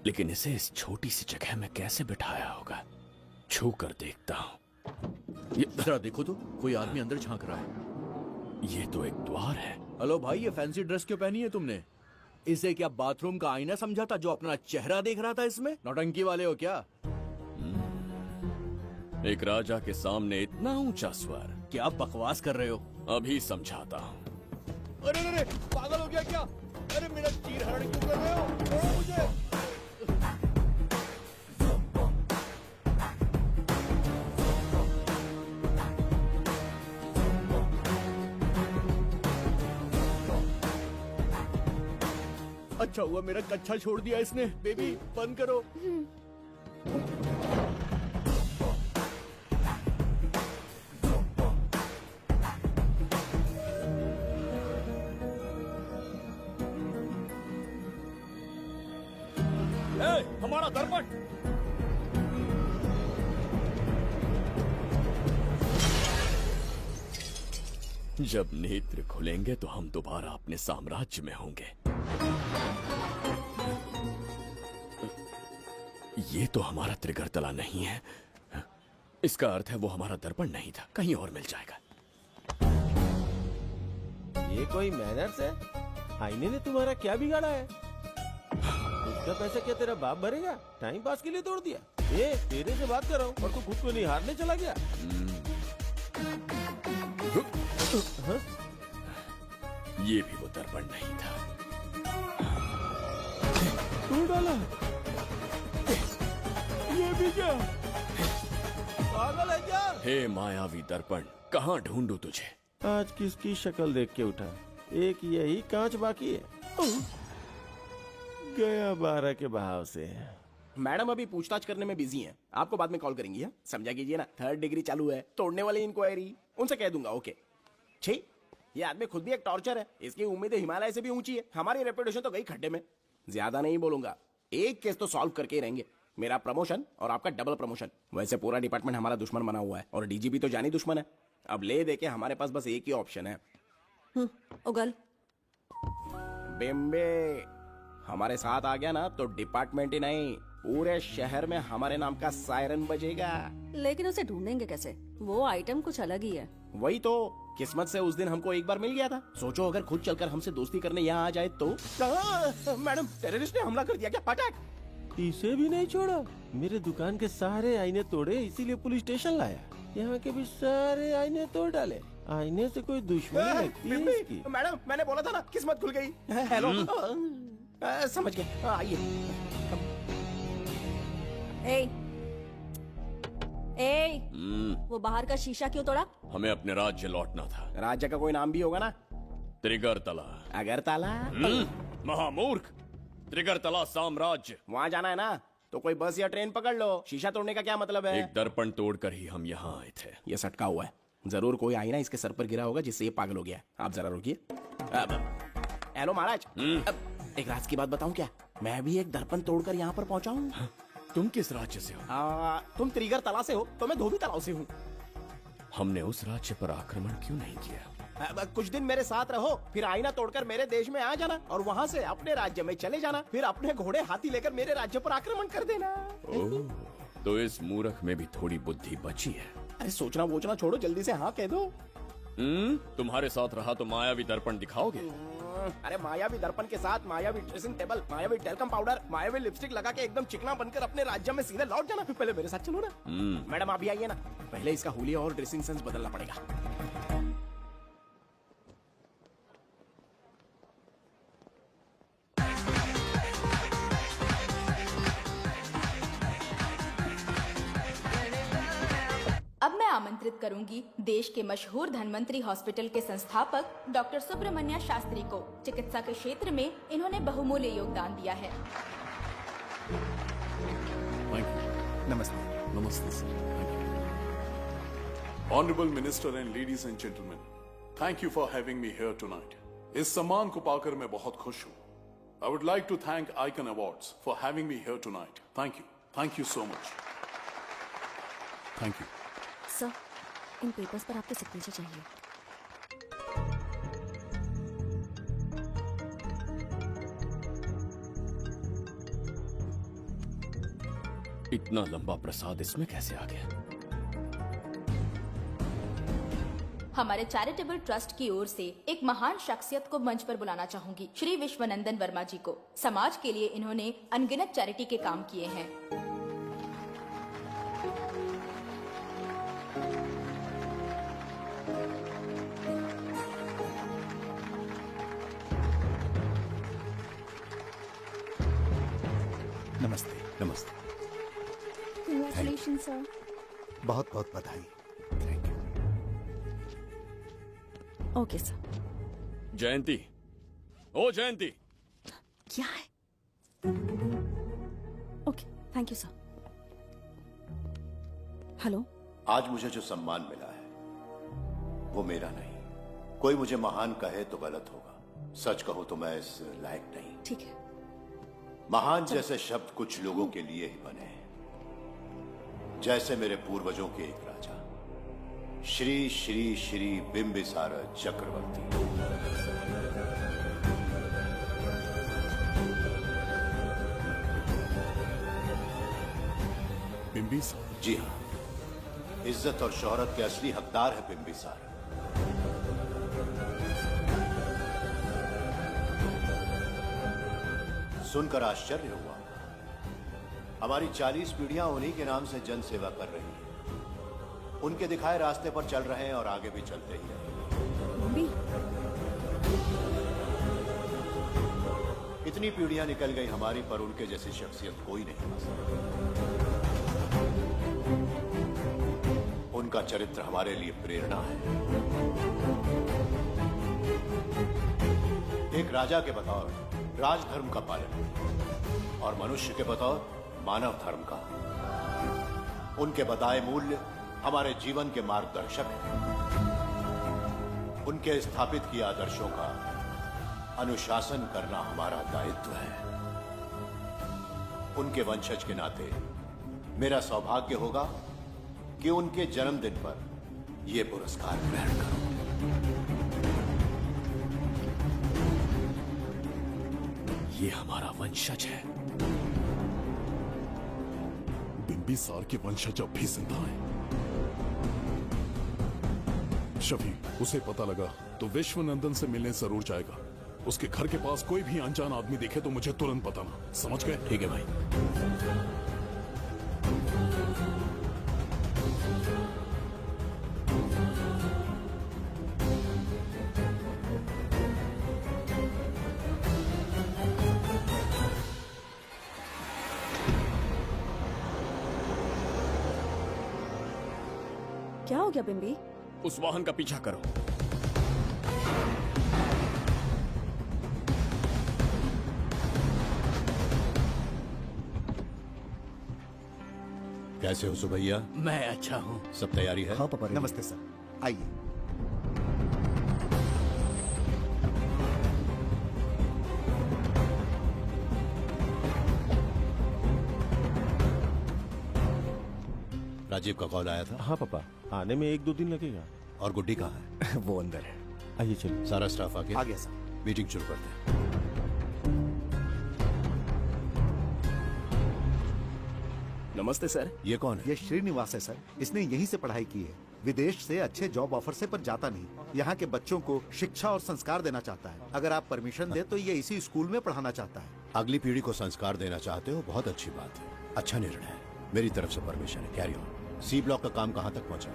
लेकिन इसे इस छोटी सी जगह में कैसे बिठाया होगा? छू कर देखता हूँ। ये जरा देखो तो, कोई आदमी अंदर झांक रहा है। ये तो एक द्वार है। हेलो भाई, ये फैंसी ड्रेस क्यों पहनी है तुमने? इसे क्या बाथरूम का आईना समझा था जो अपना चेहरा देख रहा था इसमें? नौटंकी वाले हो क्या? एक राजा के सामने इतना ऊंचा स्वर। क्या बकवास कर रहे हो? अभी समझाता हूँ। अरे अरे, पागल हो गया क्या? अरे मेरा चीर हरण क्यों कर रहे हो? छोड़ो मुझे। अच्छा हुआ मेरा कच्छा छोड़ दिया इसने। बेबी बंद करो। हमारा दर्पण। जब नेत्र खुलेंगे तो हम दोबारा अपने साम्राज्य में होंगे। ये तो हमारा त्रिगर्तला नहीं है। इसका अर्थ है वो हमारा दर्पण नहीं था, कहीं और मिल जाएगा। ये कोई मैनर्स है? आईने ने तुम्हारा क्या बिगाड़ा है? उसका पैसा क्या तेरा बाप भरेगा? टाइम पास के लिए तोड़ दिया? ये तेरे से बात कर रहा हूँ और तू खुद को निहारने चला गया। हाँ? ये भी वो दर्पण नहीं था। तू डाला? ये भी क्या? पागल है क्या? हे मायावी दर्पण, कहाँ ढूंढूं तुझे? आज किसकी शक्ल देख के उठा? एक यही कांच बाकी है। गया 12 के बहाव से। मैडम अभी पूछताछ करने में बिजी हैं। आपको बाद में कॉल करेंगी। है समझा कीजिए ना, 3rd डिग्री चालू है। तोड़ने वाली इंक्वायरी उनसे कह दूंगा। ओके। छी, ये आदमी खुद भी एक टॉर्चर है। इसकी उम्मीदें हिमालय से भी ऊंची है। हमारी रेपुटेशन तो गई खड्डे में। ज्यादा नहीं बोलूंगा, एक केस तो सॉल्व करके ही रहेंगे। मेरा प्रमोशन और आपका डबल प्रमोशन। वैसे पूरा डिपार्टमेंट हमारा दुश्मन बना हुआ है और डीजीपी तो जानी दुश्मन है। अब ले दे के हमारे पास बस एक ही ऑप्शन है। उगल बेम्बे हमारे साथ आ गया ना तो डिपार्टमेंट ही नहीं, पूरे शहर में हमारे नाम का सायरन बजेगा। लेकिन उसे ढूंढेंगे कैसे? वो आइटम कुछ अलग ही है। वही तो, किस्मत से उस दिन हमको एक बार मिल गया था। सोचो अगर खुद चलकर हमसे दोस्ती करने यहाँ आ जाए तो। मैडम टेररिस्ट ने हमला कर दिया क्या? अटैक। इसे भी नहीं छोड़ा। मेरे दुकान के सारे आईने तोड़े, इसीलिए पुलिस स्टेशन लाया। यहाँ के भी सारे आईने तोड़ डाले। आईने से कोई दुश्मनी लगती है इसकी। मैडम मैंने बोला था ना, किस्मत खुल गई। हेलो समझ गए, आइए। वो बाहर का शीशा क्यों तोड़ा? हमें अपने राज्य लौटना था। राज्य का कोई नाम भी होगा ना? त्रिगर्तला। अगरतला? महामूर्ख, त्रिगर्तला साम्राज्य। वहाँ जाना है ना तो कोई बस या ट्रेन पकड़ लो। शीशा तोड़ने का क्या मतलब है? एक दर्पण तोड़कर ही हम यहाँ आए थे। ये सटका हुआ है, जरूर कोई आईना इसके सर पर गिरा होगा जिससे ये पागल हो गया। आप जरा रुकिए। हेलो महाराज, एक राज की बात बताऊं क्या? मैं भी एक दर्पण तोड़कर यहाँ पर पहुँचा हूँ। तुम किस राज्य से हो? तुम त्रिगर्तला से हो तो मैं धोबी तालाब से हूँ। हमने उस राज्य पर आक्रमण क्यों नहीं किया? कुछ दिन मेरे साथ रहो, फिर आईना तोड़कर मेरे देश में आ जाना और वहाँ से अपने राज्य में चले जाना। फिर अपने घोड़े हाथी लेकर मेरे राज्य पर आक्रमण कर देना। ओह, तो इस मूर्ख में भी थोड़ी बुद्धि बची है। अरे सोचना वोचना छोड़ो, जल्दी से हाँ कह दो। तुम्हारे साथ रहा तो मायावी दर्पण दिखाओगे? अरे मायावी दर्पण के साथ मायावी ड्रेसिंग टेबल, मायावी टेल्कम पाउडर, मायावी लिपस्टिक लगा के एकदम चिकना बनकर अपने राज्य में सीधे लौट जाना। पहले मेरे साथ चलो ना। मैडम आप भी आइए ना, पहले इसका हुलिया और ड्रेसिंग सेंस बदलना पड़ेगा। अब मैं आमंत्रित करूंगी देश के मशहूर धन्वंतरी हॉस्पिटल के संस्थापक डॉक्टर सुब्रमण्य शास्त्री को। चिकित्सा के क्षेत्र में इन्होंने बहुमूल्य योगदान दिया है। नमस्ते। नमस्ते sir. Honorable Minister and ladies and gentlemen, thank you for having me here tonight. इस सम्मान को पाकर मैं बहुत खुश हूँ। I would like to thank Icon Awards for having me here tonight. Thank you. Thank you so much. Thank you. Sir, in papers पर आपके सिग्नेचर चाहिए। इतना लंबा प्रसाद इसमें कैसे आ गया? हमारे चैरिटेबल ट्रस्ट की ओर से एक महान शख्सियत को मंच पर बुलाना चाहूंगी, श्री विश्वनंदन वर्मा जी को। समाज के लिए इन्होंने अनगिनत चैरिटी के काम किए हैं। नमस्ते। नमस्ते। Congratulations, sir. बहुत बहुत बधाई। Thank you. Okay sir. Jayanti, ओ जयंती, क्या है? Okay, thank you sir. Hello. आज मुझे जो सम्मान मिला है वो मेरा नहीं। कोई मुझे महान कहे तो गलत होगा, सच कहूं तो मैं इस लायक नहीं। ठीक है। महान जैसे शब्द कुछ लोगों के लिए ही बने हैं, जैसे मेरे पूर्वजों के एक राजा श्री श्री श्री बिंबिसार चक्रवर्ती। बिंबिसार? जी हाँ, इज्जत और शोहरत के असली हकदार है बिंबिसार। सुनकर आश्चर्य हुआ। हमारी 40 पीढ़ियां उन्हीं के नाम से जन सेवा कर रही हैं। उनके दिखाए रास्ते पर चल रहे हैं और आगे भी चलते ही रहेंगे। इतनी पीढ़ियां निकल गई हमारी, पर उनके जैसी शख्सियत कोई नहीं बन सकती। उनका चरित्र हमारे लिए प्रेरणा है। एक राजा के बतौर राजधर्म का पालन और मनुष्य के बतौर मानव धर्म का। उनके बताए मूल्य हमारे जीवन के मार्गदर्शक हैं। उनके स्थापित किए आदर्शों का अनुशासन करना हमारा दायित्व है। उनके वंशज के नाते मेरा सौभाग्य होगा कि उनके जन्मदिन पर यह पुरस्कार ग्रहण करूं। ये हमारा वंशज है। बिंबिसार के वंशज अब भी जिंदा हैं। शफी, उसे पता लगा तो विश्वनंदन से मिलने जरूर जाएगा। उसके घर के पास कोई भी अनजान आदमी दिखे तो मुझे तुरंत बताना, समझ गए? ठीक है भाई। क्या हो गया बिम्बी? उस वाहन का पीछा करो। कैसे हो सुभैया? मैं अच्छा हूँ। सब तैयारी है? हाँ पापा। नमस्ते सर, आइए। राजीव का कॉल आया था? हाँ पापा, आने में 1-2 दिन लगेगा। और गुड्डी कहाँ है? वो अंदर है। आइए चलो। सारा स्टाफ आ गया? आ गया सर। मीटिंग शुरू करते हैं। नमस्ते सर। ये कौन है? ये श्रीनिवास है सर। इसने यहीं से पढ़ाई की है। विदेश से अच्छे जॉब ऑफर से पर जाता नहीं। यहाँ के बच्चों को शिक्षा और संस्कार देना चाहता है। अगर आप परमिशन दे तो ये इसी स्कूल में पढ़ाना चाहता है। अगली पीढ़ी को संस्कार देना चाहते हो, बहुत अच्छी बात है। अच्छा निर्णय है। मेरी तरफ से परमिशन है। Carry on. सी ब्लॉक का काम कहाँ तक पहुँचा?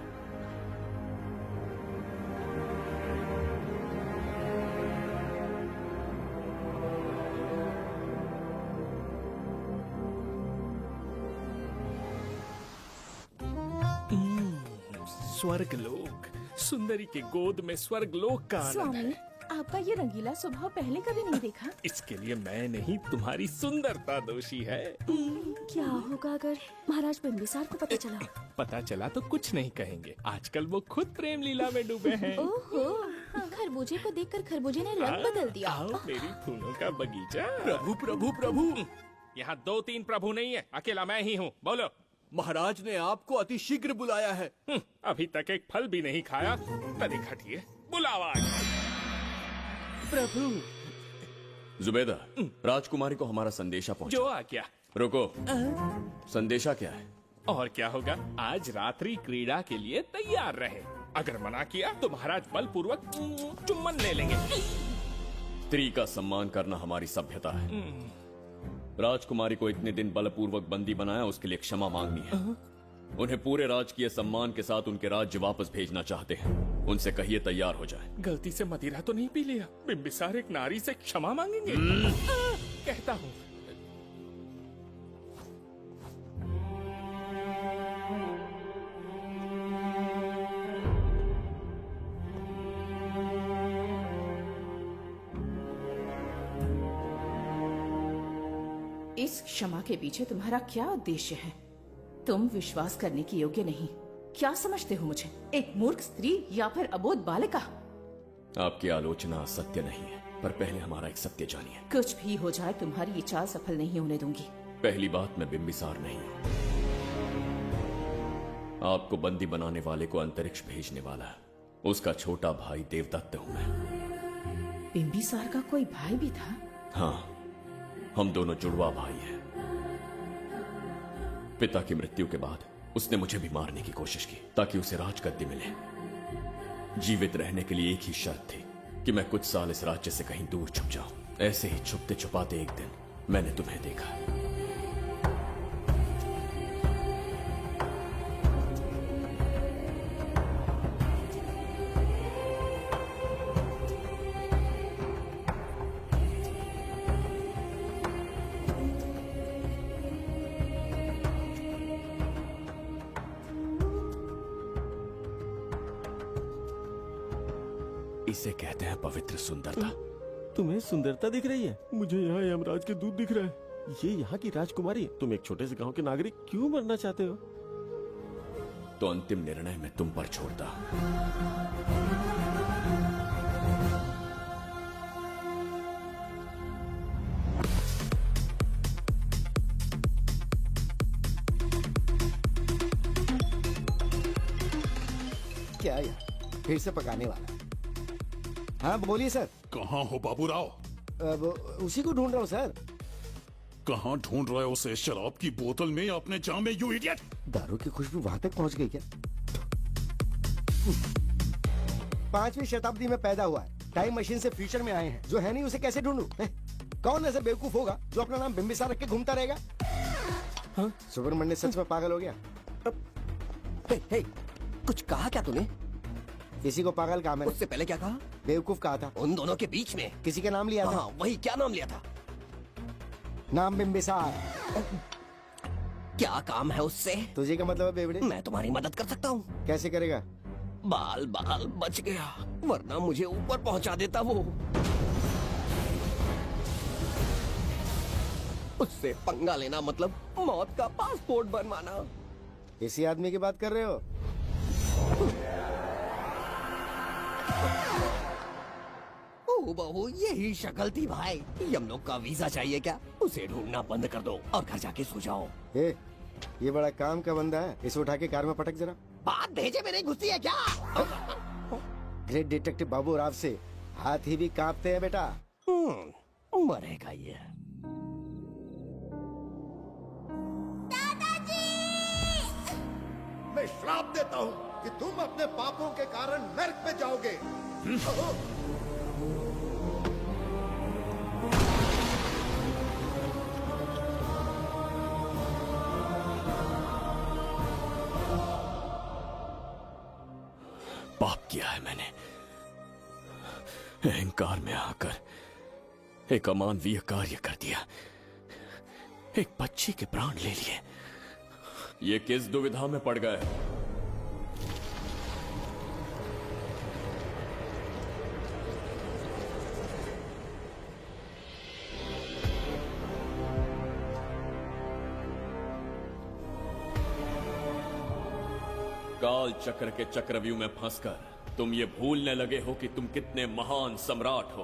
स्वर्गलोक, सुंदरी के गोद में स्वर्गलोक का आनंद स्वामी, है। आपका ये रंगीला स्वभाव पहले कभी नहीं देखा। इसके लिए मैं नहीं, तुम्हारी सुंदरता दोषी है। क्या होगा अगर महाराज बिम्बिसार को पता चला? पता चला तो कुछ नहीं कहेंगे। आजकल वो खुद प्रेम लीला में डूबे हैं। ओहो, खरबूजे को देखकर खरबूजे ने रंग बदल दिया। आओ मेरी फूलों का बगीचा। प्रभु प्रभु प्रभु, यहाँ 2-3 प्रभु नहीं है, अकेला मैं ही हूँ। बोलो। महाराज ने आपको अति शीघ्र बुलाया है। अभी तक एक फल भी नहीं खाया, तनिक हटिए, बुलावा। प्रभु। जुबेदा, राजकुमारी को हमारा संदेशा पहुंचा। जो आ क्या? रुको, संदेशा क्या है? और क्या होगा, आज रात्रि क्रीड़ा के लिए तैयार रहे। अगर मना किया तो महाराज बलपूर्वक चुम्बन ले लेंगे। स्त्री का सम्मान करना हमारी सभ्यता है। राजकुमारी को इतने दिन बलपूर्वक बंदी बनाया, उसके लिए क्षमा मांगनी है। उन्हें पूरे राजकीय सम्मान के साथ उनके राज्य वापस भेजना चाहते हैं। उनसे कहिए तैयार हो जाए। गलती से मदिरा तो नहीं पी लिया? बिम्बिसार एक नारी से क्षमा मांगेंगे? कहता हूँ। इस क्षमा के पीछे तुम्हारा क्या उद्देश्य है? तुम विश्वास करने की योग्य नहीं। क्या समझते हो मुझे, एक मूर्ख स्त्री या फिर अबोध बालिका? आपकी आलोचना सत्य नहीं है, पर पहले हमारा एक सत्य जानिए। कुछ भी हो जाए, तुम्हारी ये चाल सफल नहीं होने दूंगी। पहली बात, मैं बिंबिसार नहीं हूँ। आपको बंदी बनाने वाले को अंतरिक्ष भेजने वाला है उसका छोटा भाई देवदत्त हूँ मैं। बिंबिसार का कोई भाई भी था? हाँ, हम दोनों जुड़वा भाई हैं। पिता की मृत्यु के बाद उसने मुझे भी मारने की कोशिश की ताकि उसे राजगद्दी मिले। जीवित रहने के लिए एक ही शर्त थी कि मैं कुछ साल इस राज्य से कहीं दूर छुप जाऊं। ऐसे ही छुपते छुपाते एक दिन मैंने तुम्हें देखा। इसे कहते हैं पवित्र सुंदरता। तुम्हें सुंदरता दिख रही है? मुझे यहाँ यमराज के दूध दिख रहा है। ये यहाँ की राजकुमारी है। तुम एक छोटे से गांव के नागरिक क्यों मरना चाहते हो? तो अंतिम निर्णय मैं तुम पर छोड़ता हूं। क्या यार, फिर से पकाने वाला? हाँ बोलिए सर। कहाँ हो बाबूराव? अब उसी को ढूंढ रहा हूँ सर। कहाँ ढूंढ रहे हो उसे? शराब की बोतल में या अपने जाम में, यू इडियट? दारू की खुशबू वहां तक पहुंच गई क्या? 5वीं शताब्दी में पैदा हुआ है, टाइम मशीन से फ्यूचर में आए हैं। जो है नहीं उसे कैसे ढूंढूं? कौन ऐसा बेवकूफ होगा जो अपना नाम बिंबिसार रख के घूमता रहेगा? हाँ? सुब्रमण्य सच में पागल हो गया। हे, कुछ कहा क्या तूने? किसी को पागल कहा मैंने। उससे पहले क्या कहा? बेवकूफ कहा था। उन दोनों के बीच में किसी का नाम लिया था। हाँ, वही, क्या नाम लिया था? नाम बिंबिसार। क्या काम है उससे? तुझे का मतलब है बेवड़े? मैं तुम्हारी मदद कर सकता हूँ। कैसे करेगा? बाल बाल बच गया, वरना मुझे ऊपर पहुँचा देता वो। उससे पंगा लेना मतलब मौत का पासपोर्ट बनवाना। इसी आदमी की बात कर रहे हो? ओ बहू, यही शक्ल थी भाई। यमलोक का वीजा चाहिए क्या? उसे ढूंढना बंद कर दो और घर जाके सो जाओ। ये बड़ा काम का बंदा है, इसे उठा के कार में पटक जरा। बात भेजे में नहीं घुसती है क्या? ग्रेट डिटेक्टिव बाबू राव से हाथी भी कांपते हैं बेटा। मरेगा ये। मैं श्राप देता हूँ कि तुम अपने पापों के कारण नर्क में जाओगे। पाप किया है मैंने। अहंकार में आकर एक अमानवीय कार्य कर दिया। एक बच्ची के प्राण ले लिए। ये किस दुविधा में पड़ गए? काल चक्र के चक्रव्यूह में फंसकर तुम ये भूलने लगे हो कि तुम कितने महान सम्राट हो।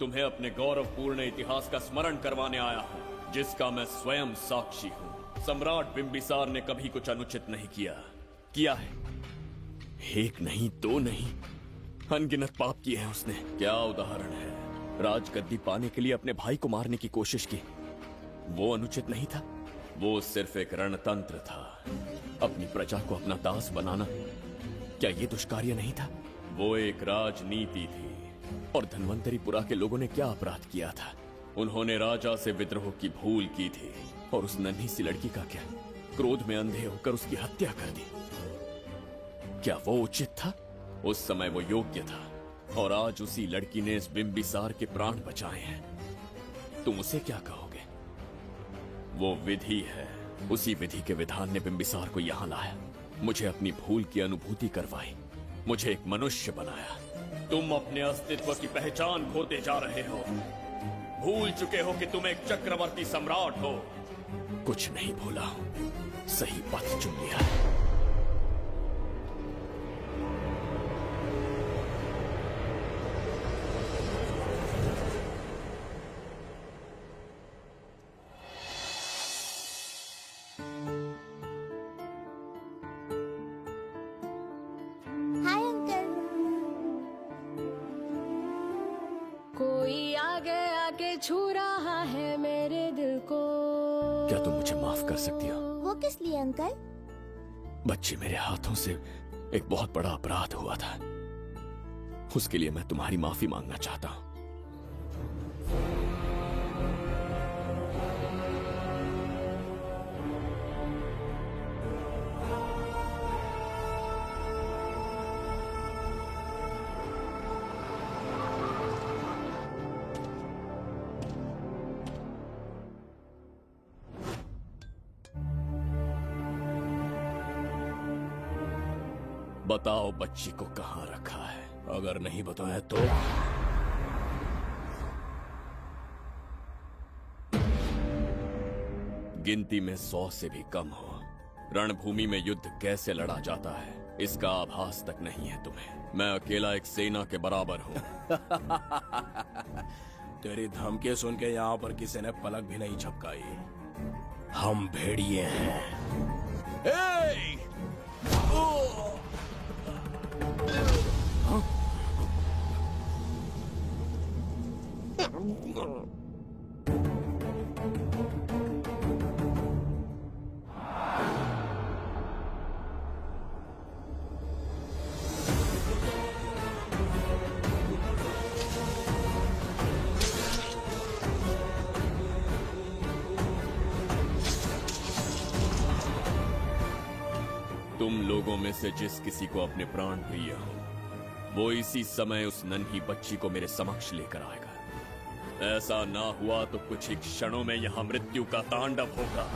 तुम्हें अपने गौरवपूर्ण इतिहास का स्मरण करवाने आया हूं, जिसका मैं स्वयं साक्षी हूं। सम्राट बिंबिसार ने कभी कुछ अनुचित नहीं किया है। एक नहीं, दो नहीं, अनगिनत पाप किए हैं उसने। क्या उदाहरण है? राजगद्दी पाने के लिए अपने भाई को मारने की कोशिश की। वो अनुचित नहीं था? वो सिर्फ एक रणतंत्र था। अपनी प्रजा को अपना दास बनाना, क्या ये दुष्कार्य नहीं था? वो एक राजनीति थी। और धन्वंतरीपुरा के लोगों ने क्या अपराध किया था? उन्होंने राजा से विद्रोह की भूल की थी। और उस नन्ही सी लड़की का क्या? क्रोध में अंधे होकर उसकी हत्या कर दी। क्या वो उचित था? उस समय वो योग्य था। और आज उसी लड़की ने इस बिंबिसार के प्राण बचाए हैं। तुम उसे क्या कहोगे? वो विधि है। उसी विधि के विधान ने बिंबिसार को यहां लाया, मुझे अपनी भूल की अनुभूति करवाई, मुझे एक मनुष्य बनाया। तुम अपने अस्तित्व की पहचान खोते जा रहे हो। भूल चुके हो कि तुम एक चक्रवर्ती सम्राट हो। कुछ नहीं भूला, सही पथ चुन लिया। Hi uncle. कोई आगे आके छू रहा है मेरे दिल को। क्या तुम मुझे माफ कर सकती हो? वो किस लिए अंकल? बच्चे मेरे हाथों से एक बहुत बड़ा अपराध हुआ था, उसके लिए मैं तुम्हारी माफी मांगना चाहता हूं। बताओ बच्ची को कहां रखा है? अगर नहीं बताया तो गिनती में 100 से भी कम हो। रणभूमि में युद्ध कैसे लड़ा जाता है इसका आभास तक नहीं है तुम्हें। मैं अकेला एक सेना के बराबर हूं। तेरी धमकी सुन के यहाँ पर किसी ने पलक भी नहीं झपकाई। हम भेड़िए हैं। Hey! तुम लोगों में से जिस किसी को अपने प्राण प्रिय हो, वो इसी समय उस नन्ही बच्ची को मेरे समक्ष लेकर आएगा। ऐसा ना हुआ तो कुछ ही क्षणों में यहां मृत्यु का तांडव होगा।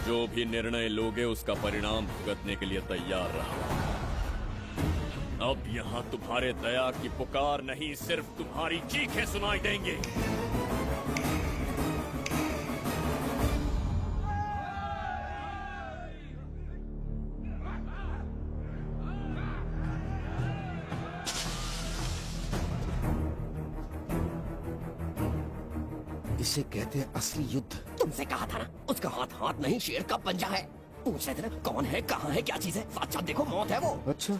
जो भी निर्णय लोगे उसका परिणाम भुगतने के लिए तैयार रहो। अब यहां तुम्हारे दया की पुकार नहीं, सिर्फ तुम्हारी चीखें सुनाई देंगी। इसे कहते हैं असली युद्ध। तुमसे कहा था ना, उसका हाथ हाथ नहीं शेर का पंजा है। पूछ रहे थे ना कौन है, कहाँ है, क्या चीज है। साथ साथ देखो, मौत है वो। अच्छा,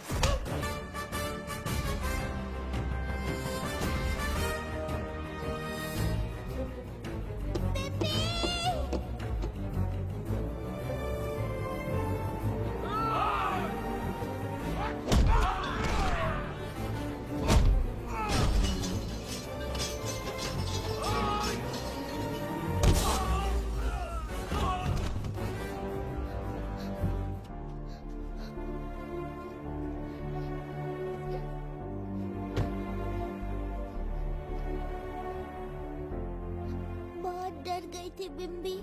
बहुत डर गई थी बिम्बी।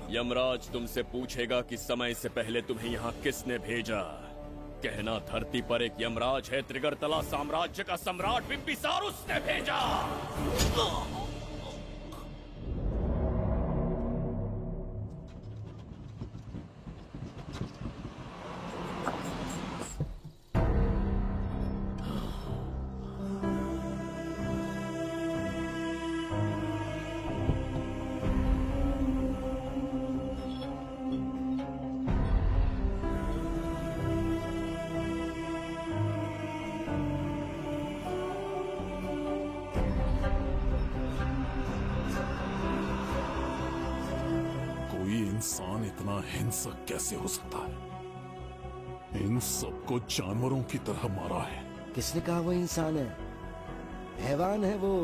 यमराज तुमसे पूछेगा कि समय से पहले तुम्हें यहाँ किसने भेजा। कहना धरती पर एक यमराज है, त्रिगर्तला साम्राज्य का सम्राट बिम्बिसार उसने भेजा। इंसान इतना हिंसक कैसे हो सकता है? इन सबको जानवरों की तरह मारा है। किसने कहा वो इंसान है? हैवान है वो।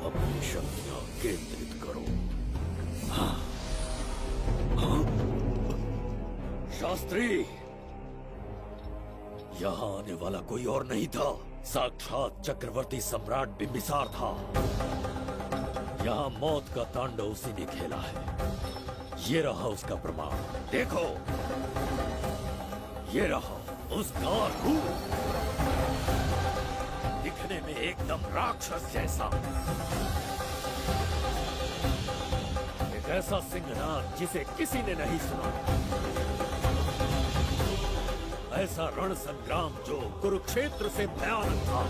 अपनी शक्तियां केंद्रित करो। शास्त्री, यहाँ आने वाला कोई और नहीं था, साक्षात चक्रवर्ती सम्राट बिंबिसार था। यहाँ मौत का तांडव उसी ने खेला है। ये रहा उसका प्रमाण, देखो, ये रहा उसका रूप, दिखने में एकदम राक्षस जैसा। एक ऐसा सिंहनाद जिसे किसी ने नहीं सुना, ऐसा रण संग्राम जो कुरुक्षेत्र से भयानक था।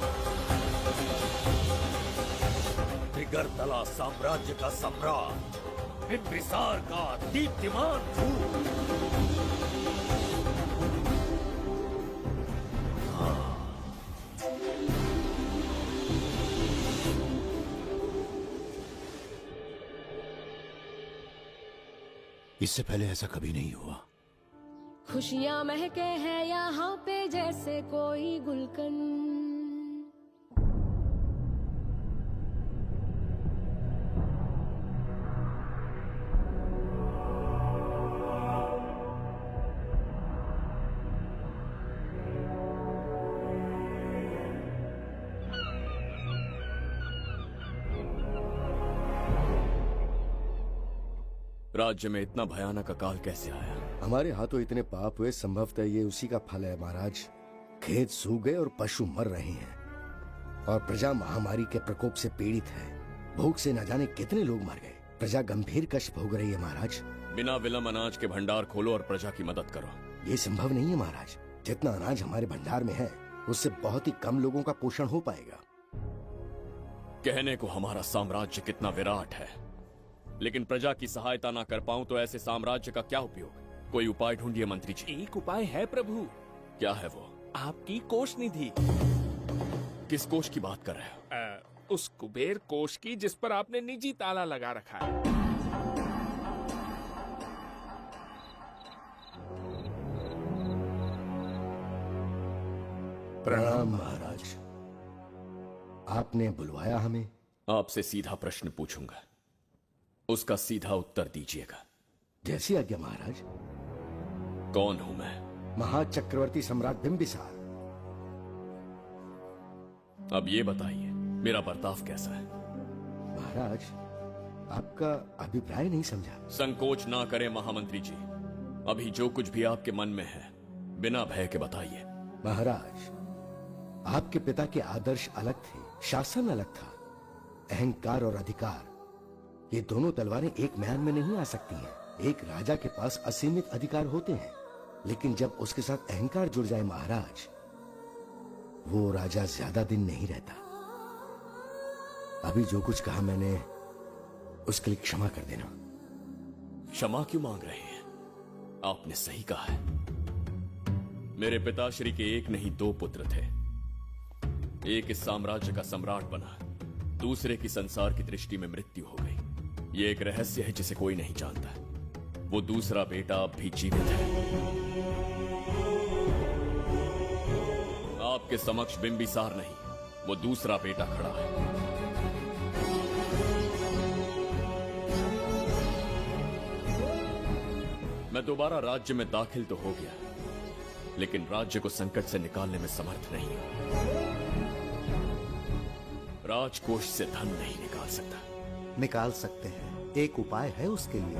त्रिगर्तला साम्राज्य का सम्राट, बिंबिसार का दीप्तिमान रूप। इससे पहले ऐसा कभी नहीं हुआ। खुशियाँ महके हैं यहाँ पे जैसे कोई गुलकंद। राज्य में इतना भयानक अकाल कैसे आया? हमारे हाथों इतने पाप हुए, संभवतः ये उसी का फल है महाराज। खेत सूख गए और पशु मर रहे हैं और प्रजा महामारी के प्रकोप से पीड़ित है। भूख से न जाने कितने लोग मर गए। प्रजा गंभीर कष्ट भोग रही है महाराज। बिना विलंब अनाज के भंडार खोलो और प्रजा की मदद करो। ये संभव नहीं है महाराज। जितना अनाज हमारे भंडार में है उससे बहुत ही कम लोगों का पोषण हो पाएगा। कहने को हमारा साम्राज्य कितना विराट है, लेकिन प्रजा की सहायता ना कर पाऊं तो ऐसे साम्राज्य का क्या उपयोग? कोई उपाय ढूंढिए मंत्री जी। एक उपाय है प्रभु। क्या है वो? आपकी कोष निधि। किस कोष की बात कर रहे हो? उस कुबेर कोष की जिस पर आपने निजी ताला लगा रखा है। प्रणाम महाराज। आपने बुलवाया हमें? आपसे सीधा प्रश्न पूछूंगा, उसका सीधा उत्तर दीजिएगा। जैसी आज्ञा महाराज। कौन हूं मैं? महाचक्रवर्ती सम्राट बिंबिसार। अब ये बताइए मेरा बर्ताव कैसा है? महाराज, आपका अभिप्राय नहीं समझा। संकोच ना करें महामंत्री जी, अभी जो कुछ भी आपके मन में है बिना भय के बताइए। महाराज, आपके पिता के आदर्श अलग थे, शासन अलग था। अहंकार और अधिकार, ये दोनों तलवारें एक म्यान में नहीं आ सकती हैं। एक राजा के पास असीमित अधिकार होते हैं, लेकिन जब उसके साथ अहंकार जुड़ जाए महाराज, वो राजा ज्यादा दिन नहीं रहता। अभी जो कुछ कहा मैंने, उसके लिए क्षमा कर देना। क्षमा क्यों मांग रहे हैं? आपने सही कहा है। मेरे पिताश्री के एक नहीं दो पुत्र थे। एक इस साम्राज्य का सम्राट बना, दूसरे की संसार की दृष्टि में मृत्यु हो गई। ये एक रहस्य है जिसे कोई नहीं जानता। वो दूसरा बेटा अब भी जीवित है। आपके समक्ष बिंबिसार नहीं, वो दूसरा बेटा खड़ा है। मैं दोबारा राज्य में दाखिल तो हो गया, लेकिन राज्य को संकट से निकालने में समर्थ नहीं हूं। राजकोष से धन नहीं निकाल सकता। निकाल सकते हैं, एक उपाय है उसके लिए।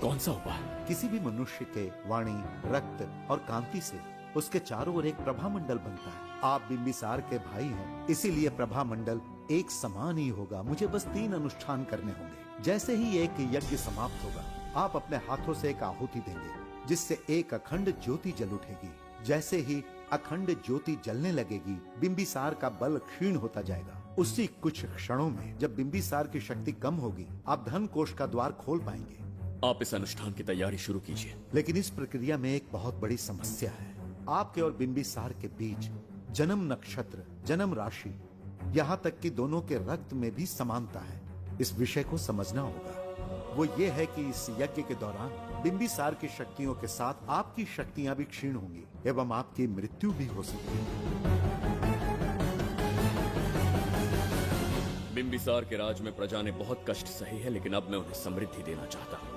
कौन कौन सा उपाय? किसी भी मनुष्य के वाणी, रक्त और कांति से उसके चारों ओर एक प्रभा मंडल बनता है। आप बिंबिसार के भाई हैं, इसीलिए प्रभा मंडल एक समान ही होगा। मुझे बस 3 अनुष्ठान करने होंगे। जैसे ही एक यज्ञ समाप्त होगा, आप अपने हाथों से एक आहुति देंगे, जिससे एक अखंड ज्योति जल उठेगी। जैसे ही अखंड ज्योति जलने लगेगी, बिंबिसार का बल क्षीण होता जाएगा। उसी कुछ क्षणों में जब बिंबिसार की शक्ति कम होगी, आप धन कोष का द्वार खोल पाएंगे। आप इस अनुष्ठान की तैयारी शुरू कीजिए। लेकिन इस प्रक्रिया में एक बहुत बड़ी समस्या है। आपके और बिंबिसार के बीच जन्म नक्षत्र, जन्म राशि, यहाँ तक कि दोनों के रक्त में भी समानता है। इस विषय को समझना होगा। वो ये है कि इस यज्ञ के दौरान बिंबिसार की शक्तियों के साथ आपकी शक्तियां भी क्षीण होंगी एवं आपकी मृत्यु भी हो सकती है। बिंबिसार के राज में प्रजा ने बहुत कष्ट सहे है, लेकिन अब मैं उन्हें समृद्धि देना चाहता हूँ।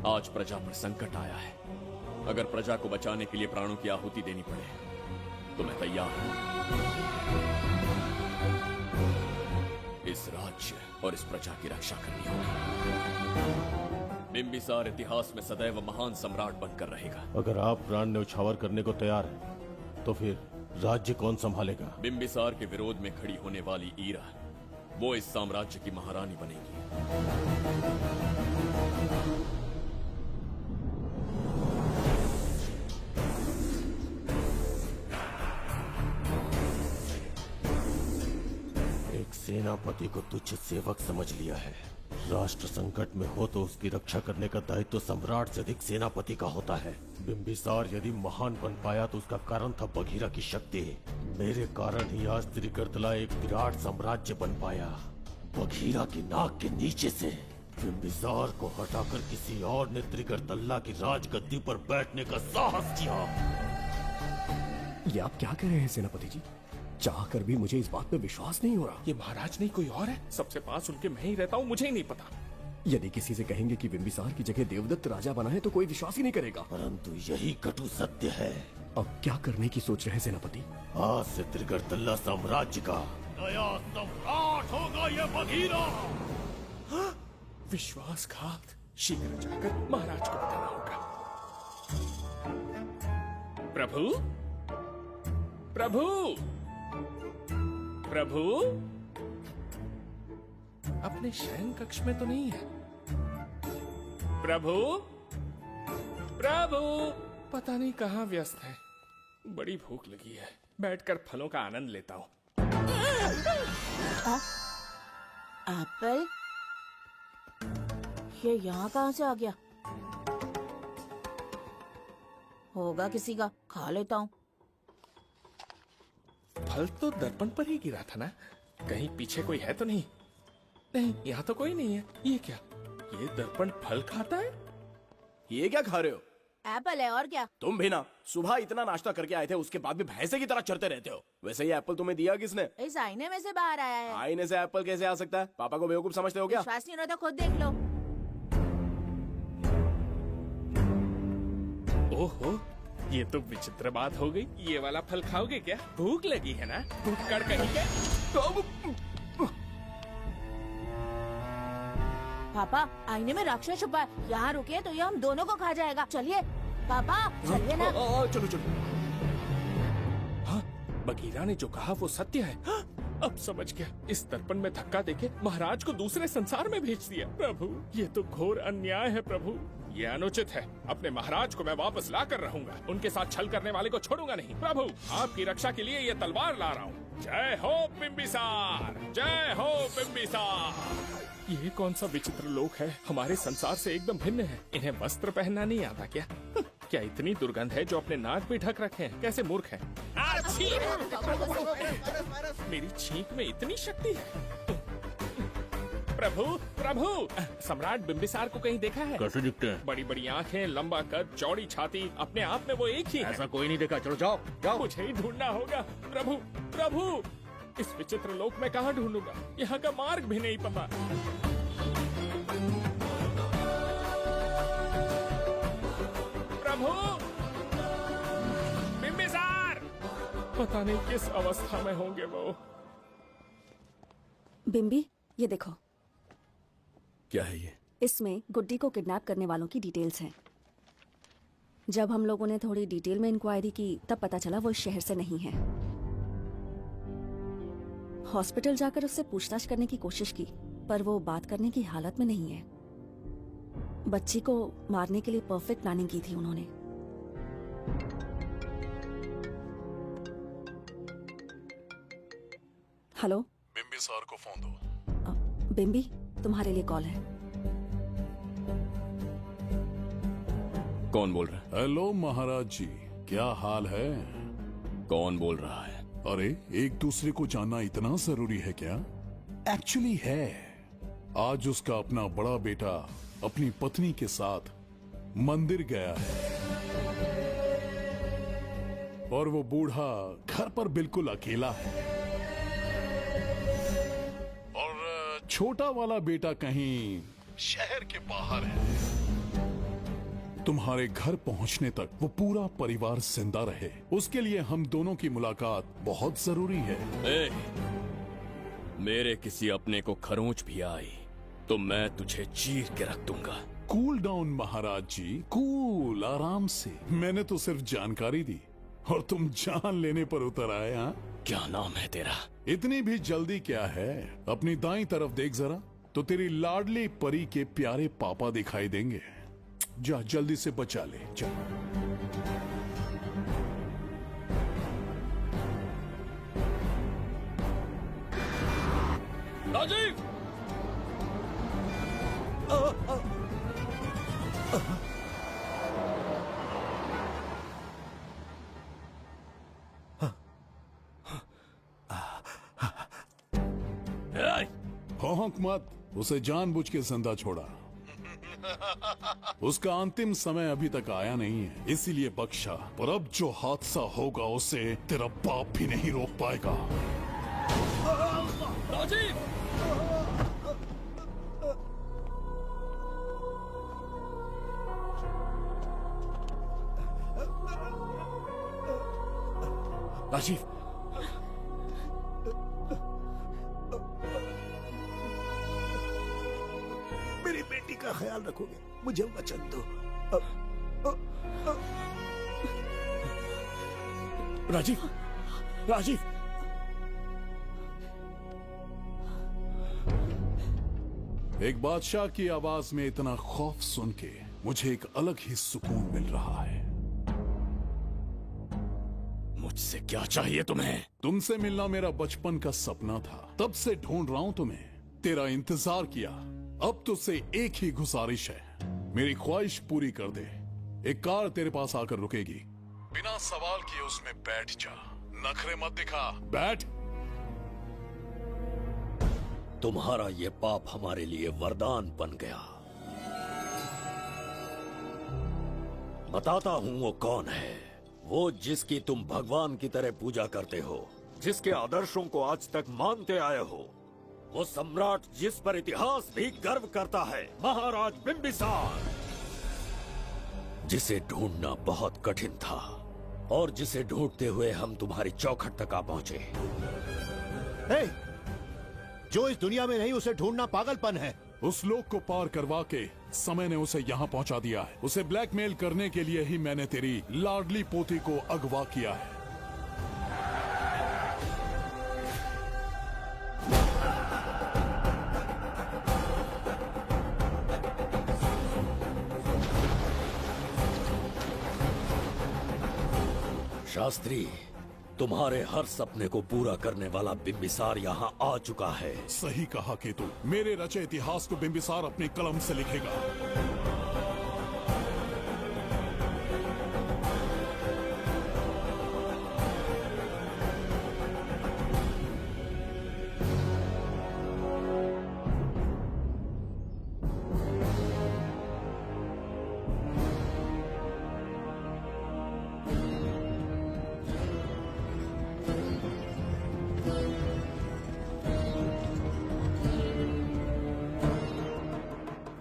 आज प्रजा पर संकट आया है। अगर प्रजा को बचाने के लिए प्राणों की आहुति देनी पड़े तो मैं तैयार हूँ। इस राज्य और इस प्रजा की रक्षा करनी होगी। बिंबिसार इतिहास में सदैव महान सम्राट बनकर रहेगा। अगर आप प्राण न्यौछावर करने को तैयार हैं, तो फिर राज्य कौन संभालेगा? बिंबिसार के विरोध में खड़ी होने वाली ईरा, वो इस साम्राज्य की महारानी बनेगी। एक सेनापति को तुच्छ सेवक समझ लिया है। राष्ट्र संकट में हो तो उसकी रक्षा करने का दायित्व तो सम्राट से अधिक सेनापति का होता है। बिंबिसार यदि महान बन पाया तो उसका कारण था बघीरा की शक्ति। मेरे कारण ही आज त्रिगर्तला एक विराट साम्राज्य बन पाया। बघीरा की नाक के नीचे से बिंबिसार को हटाकर किसी और ने त्रिगर्तल्ला की राजगद्दी पर बैठने का साहस किया। ये आप क्या कह रहे हैं सेनापति जी? चाहकर भी मुझे इस बात पे विश्वास नहीं हो रहा। ये महाराज नहीं कोई और है। सबसे पास उनके मैं ही रहता हूँ, मुझे ही नहीं पता। यदि किसी से कहेंगे कि बिंबिसार की जगह देवदत्त राजा बना है तो कोई विश्वास ही नहीं करेगा। परंतु यही कटु सत्य है। अब क्या करने की सोच रहे हैं सेनापति? आज से त्रिगर्तल्ला साम्राज्य का नया सम्राट होगा ये बघीरा। विश्वासघात। शीघ्र जाकर महाराज को बताना होगा। प्रभु, प्रभु, प्रभु, अपने शयन कक्ष में तो नहीं है। प्रभु, प्रभु, पता नहीं कहाँ व्यस्त है। बड़ी भूख लगी है, बैठकर फलों का आनंद लेता हूँ। एप्पल, ये यहाँ कहाँ से आ गया? होगा किसी का, खा लेता हूँ। फल तो दर्पण पर ही गिरा था ना? कहीं पीछे कोई है तो नहीं? नहीं, यहाँ तो कोई नहीं है। ये क्या? ये दर्पण फल खाता है? ये क्या खा रहे हो? एप्पल है और क्या? तुम भी ना सुबह इतना नाश्ता करके आए थे, उसके बाद भी भैंसे की तरह चढ़ते रहते हो। वैसे ये एप्पल तुम्हें दिया किसने? इस आईने में से बाहर आया है। आईने से एप्पल कैसे आ सकता है? पापा को बेवकूफ समझते हो क्या? विश्वास नहीं हो रहा तो खुद देख लो। ओहो, ये तो विचित्र बात हो गई। ये वाला फल खाओगे क्या? भूख लगी है ना? भूखड़ कहीं के? पापा, आईने में राक्षस छुपा है। यहाँ रुके तो ये हम दोनों को खा जाएगा। चलिए पापा, चलिए ना। चलो चलो। हाँ, बघीरा ने जो कहा वो सत्य है। हाँ, अब समझ गया। इस दर्पण में धक्का देके महाराज को दूसरे संसार में भेज दिया। प्रभु, ये तो घोर अन्याय है प्रभु। ये अनुचित है। अपने महाराज को मैं वापस ला कर रहूंगा। उनके साथ छल करने वाले को छोड़ूंगा नहीं। प्रभु, आपकी रक्षा के लिए ये तलवार ला रहा हूँ। जय हो बिंबिसार, जय हो बिंबिसार। ये कौन सा विचित्र लोक है? हमारे संसार से एकदम भिन्न है। इन्हें वस्त्र पहनना नहीं आता क्या? क्या इतनी दुर्गंध है जो अपने नाक भी ढक रखे हैं? कैसे मूर्ख हैं? मेरी छींक में इतनी शक्ति है। प्रभु, प्रभु, सम्राट बिंबिसार को कहीं देखा है? कैसे दिखते हैं? बड़ी बड़ी आंखें, लंबा कद, चौड़ी छाती, अपने आप में वो एक ही है। ऐसा कोई नहीं देखा। चलो जाओ जाओ। मुझे ही ढूंढना होगा। प्रभु, प्रभु, इस विचित्र लोक में कहाँ ढूंढूंगा? यहाँ का मार्ग भी नहीं पता। प्रभु, बिंबिसार, पता नहीं किस अवस्था में होंगे वो। बिंबी, ये देखो। क्या है ये? इसमें गुड्डी को किडनैप करने वालों की डिटेल्स हैं। जब हम लोगों ने थोड़ी डिटेल में इंक्वायरी की तब पता चला वो इस शहर से नहीं है। हॉस्पिटल जाकर उससे पूछताछ करने की कोशिश की पर वो बात करने की हालत में नहीं है। बच्ची को मारने के लिए परफेक्ट प्लानिंग की थी उन्होंने। हेलो, बिम्बी सर को फोन दो। बिम्बी, तुम्हारे लिए कॉल है। कौन बोल रहा है? हेलो महाराज जी, क्या हाल है? कौन बोल रहा है? अरे, एक दूसरे को जानना इतना जरूरी है क्या? एक्चुअली है। आज उसका अपना बड़ा बेटा अपनी पत्नी के साथ मंदिर गया है और वो बूढ़ा घर पर बिल्कुल अकेला है और छोटा वाला बेटा कहीं शहर के बाहर है। तुम्हारे घर पहुंचने तक वो पूरा परिवार जिंदा रहे, उसके लिए हम दोनों की मुलाकात बहुत जरूरी है। मेरे किसी अपने को खरोंच भी आई तो मैं तुझे चीर के रख दूंगा। कूल डाउन महाराज जी, कूल, आराम से। मैंने तो सिर्फ जानकारी दी और तुम जान लेने पर उतर आए। हाँ, क्या नाम है तेरा? इतनी भी जल्दी क्या है? अपनी दाईं तरफ देख जरा तो तेरी लाडली परी के प्यारे पापा दिखाई देंगे। जा, जल्दी से बचा ले, जा। राजीव! भौंक मत, उसे जानबूझ के जिंदा छोड़ा। उसका अंतिम समय अभी तक आया नहीं है, इसीलिए बख्शा। पर अब जो हादसा होगा उसे तेरा बाप भी नहीं रोक पाएगा। राजीव! राजीव, मेरी बेटी का ख्याल रखोगे? मुझे वचन दो। राजीव, राजीव! एक बादशाह की आवाज में इतना खौफ सुन के मुझे एक अलग ही सुकून मिल रहा है। मुझसे क्या चाहिए तुम्हें? तुमसे मिलना मेरा बचपन का सपना था, तब से ढूंढ रहा हूं तुम्हें। तेरा इंतजार किया, अब तुझसे एक ही गुजारिश है, मेरी ख्वाहिश पूरी कर दे। एक कार तेरे पास आकर रुकेगी, बिना सवाल किए उसमें बैठ जा, नखरे मत दिखा, बैठ। तुम्हारा ये पाप हमारे लिए वरदान बन गया। बताता हूं वो कौन है। वो जिसकी तुम भगवान की तरह पूजा करते हो, जिसके आदर्शों को आज तक मानते आए हो, वो सम्राट जिस पर इतिहास भी गर्व करता है, महाराज बिम्बिसार, जिसे ढूंढना बहुत कठिन था और जिसे ढूंढते हुए हम तुम्हारी चौखट तक आ पहुंचे। जो इस दुनिया में नहीं उसे ढूंढना पागलपन है। उस लोक को पार करवा के समय ने उसे यहाँ पहुँचा दिया है। उसे ब्लैकमेल करने के लिए ही मैंने तेरी लाडली पोती को अगवा किया है। शास्त्री, तुम्हारे हर सपने को पूरा करने वाला बिम्बिसार यहाँ आ चुका है। सही कहा केतु, मेरे रचे इतिहास को बिम्बिसार अपनी कलम से लिखेगा।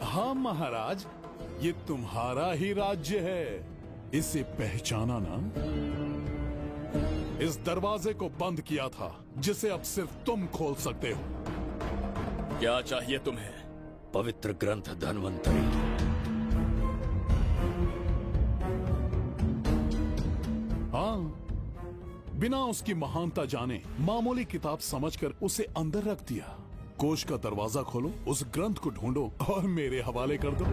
हाँ महाराज, ये तुम्हारा ही राज्य है, इसे पहचाना ना? इस दरवाजे को बंद किया था जिसे अब सिर्फ तुम खोल सकते हो। क्या चाहिए तुम्हें? पवित्र ग्रंथ धन्वंतरी। हाँ, बिना उसकी महानता जाने मामूली किताब समझकर उसे अंदर रख दिया। कोष का दरवाजा खोलो, उस ग्रंथ को ढूंढो और मेरे हवाले कर दो।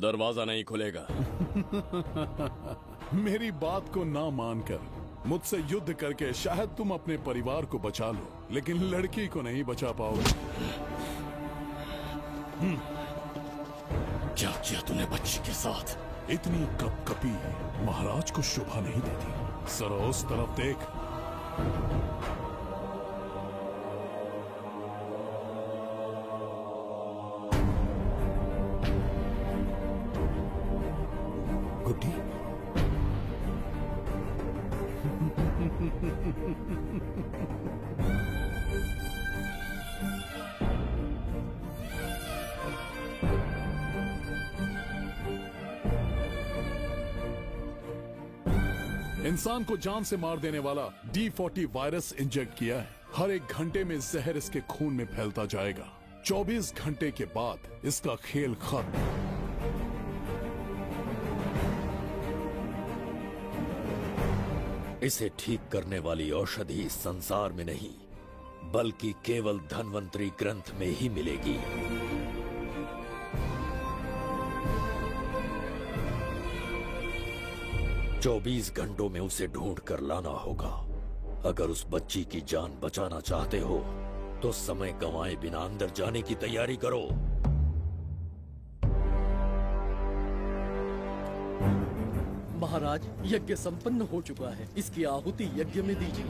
दरवाजा नहीं खुलेगा। मेरी बात को ना मानकर मुझसे युद्ध करके शायद तुम अपने परिवार को बचा लो, लेकिन लड़की को नहीं बचा पाओगे। क्या किया तूने बच्ची के साथ? इतनी कपकपी महाराज को शोभा नहीं देती। सरो उस तरफ देख। गुड्डी, इंसान को जान से मार देने वाला D40 वायरस इंजेक्ट किया है। हर एक घंटे में जहर इसके खून में फैलता जाएगा। 24 घंटे के बाद इसका खेल खत्म। इसे ठीक करने वाली औषधि इस संसार में नहीं, बल्कि केवल धन्वंतरी ग्रंथ में ही मिलेगी। चौबीस घंटों में उसे ढूंढ कर लाना होगा। अगर उस बच्ची की जान बचाना चाहते हो तो समय गंवाए बिना अंदर जाने की तैयारी करो। महाराज, यज्ञ संपन्न हो चुका है। इसकी आहुति यज्ञ में दीजिए।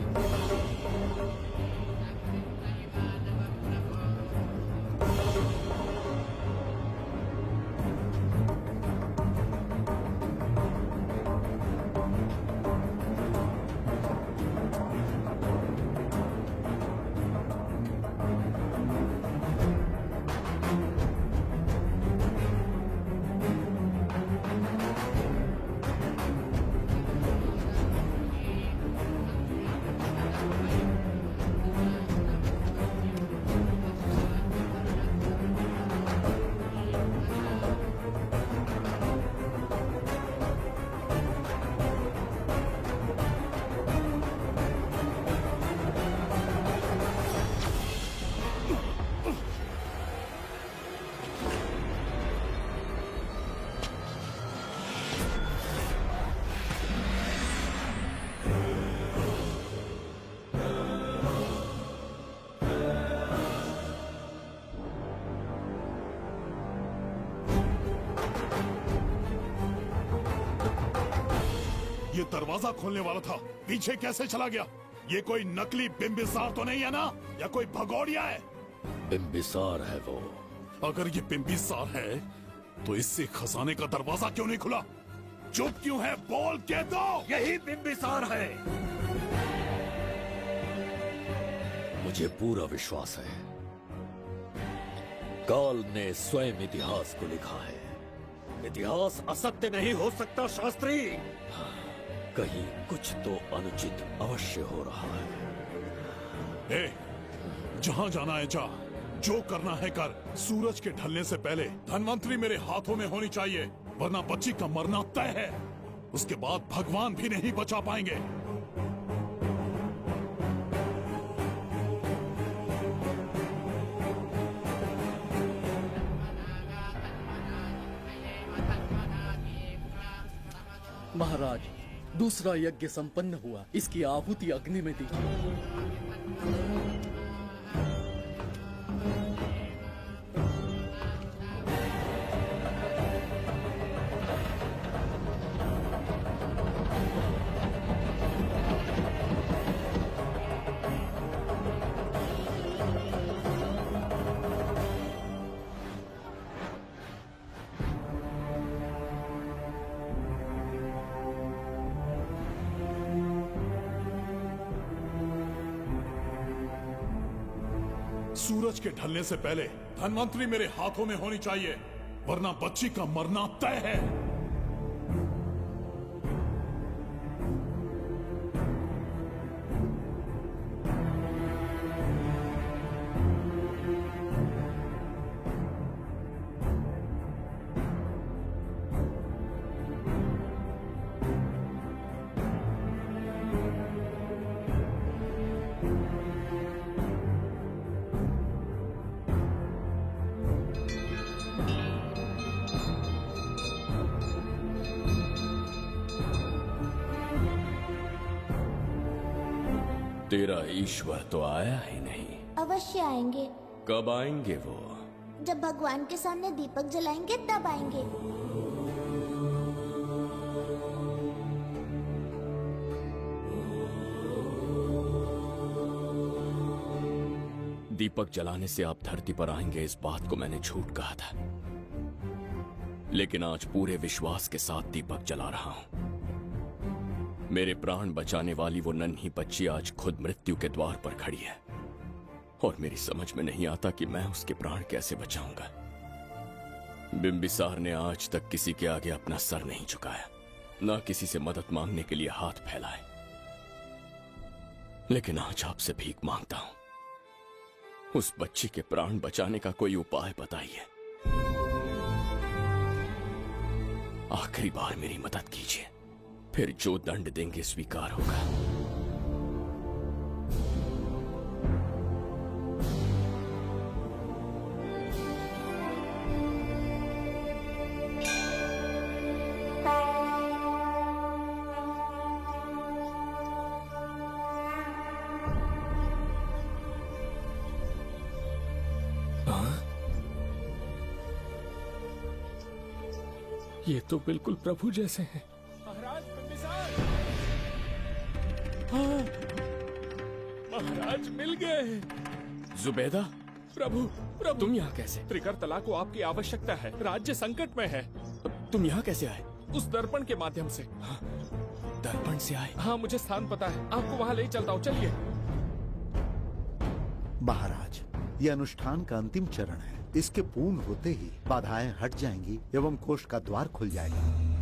ये दरवाजा खोलने वाला था, पीछे कैसे चला गया? ये कोई नकली बिम्बिसार तो नहीं है ना, या कोई भगोड़िया है? बिम्बिसार है वो। अगर ये बिम्बिसार है तो इससे खजाने का दरवाजा क्यों नहीं खुला? चुप क्यों है? बोल के दो। यही बिम्बिसार है। मुझे पूरा विश्वास है, काल ने स्वयं इतिहास को लिखा है। इतिहास असत्य नहीं हो सकता शास्त्री। कहीं कुछ तो अनुचित अवश्य हो रहा है। ए, जहां जाना है जा, जो करना है कर। सूरज के ढलने से पहले धन्वंतरी मेरे हाथों में होनी चाहिए, वरना बच्ची का मरना तय है। उसके बाद भगवान भी नहीं बचा पाएंगे। महाराज, दूसरा यज्ञ संपन्न हुआ। इसकी आहुति अग्नि में दीजिए। सूरज के ढलने से पहले धन्वंतरी मेरे हाथों में होनी चाहिए, वरना बच्ची का मरना तय है। तेरा ईश्वर तो आया ही नहीं। अवश्य आएंगे। कब आएंगे वो? जब भगवान के सामने दीपक जलाएंगे तब आएंगे। दीपक जलाने से आप धरती पर आएंगे, इस बात को मैंने झूठ कहा था, लेकिन आज पूरे विश्वास के साथ दीपक जला रहा हूं। मेरे प्राण बचाने वाली वो नन्ही बच्ची आज खुद मृत्यु के द्वार पर खड़ी है और मेरी समझ में नहीं आता कि मैं उसके प्राण कैसे बचाऊंगा। बिंबिसार ने आज तक किसी के आगे अपना सर नहीं झुकाया, ना किसी से मदद मांगने के लिए हाथ फैलाए, लेकिन आज आपसे भीख मांगता हूं। उस बच्ची के प्राण बचाने का कोई उपाय बताइए। आखिरी बार मेरी मदद कीजिए, फिर जो दंड देंगे स्वीकार होगा। ये तो बिल्कुल प्रभु जैसे हैं। महाराज बिंबिसार! हाँ, महाराज मिल गए। जुबैदा, प्रभु प्रभु, तुम यहाँ कैसे? त्रिकर तला को आपकी आवश्यकता है, राज्य संकट में है। तुम यहाँ कैसे आए? उस दर्पण के माध्यम से। हाँ, दर्पण से आए? हाँ, मुझे स्थान पता है, आपको वहाँ ले चलता हूँ, चलिए। महाराज, ये अनुष्ठान का अंतिम चरण है। इसके पूर्ण होते ही बाधाएं हट जाएंगी एवं कोष का द्वार खुल जाएगा।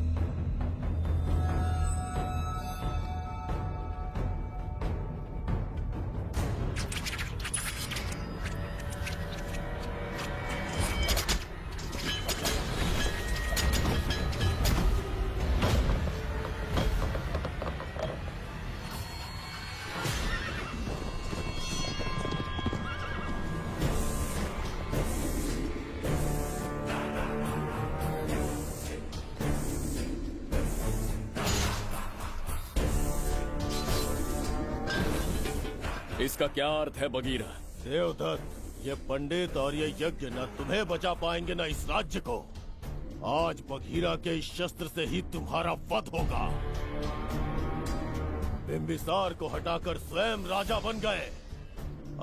इसका क्या अर्थ है बगीरा? देवदत्त, ये पंडित और ये यज्ञ न तुम्हें बचा पाएंगे न इस राज्य को। आज बगीरा के इस शस्त्र से ही तुम्हारा वध होगा। बिंबिसार को हटाकर स्वयं राजा बन गए,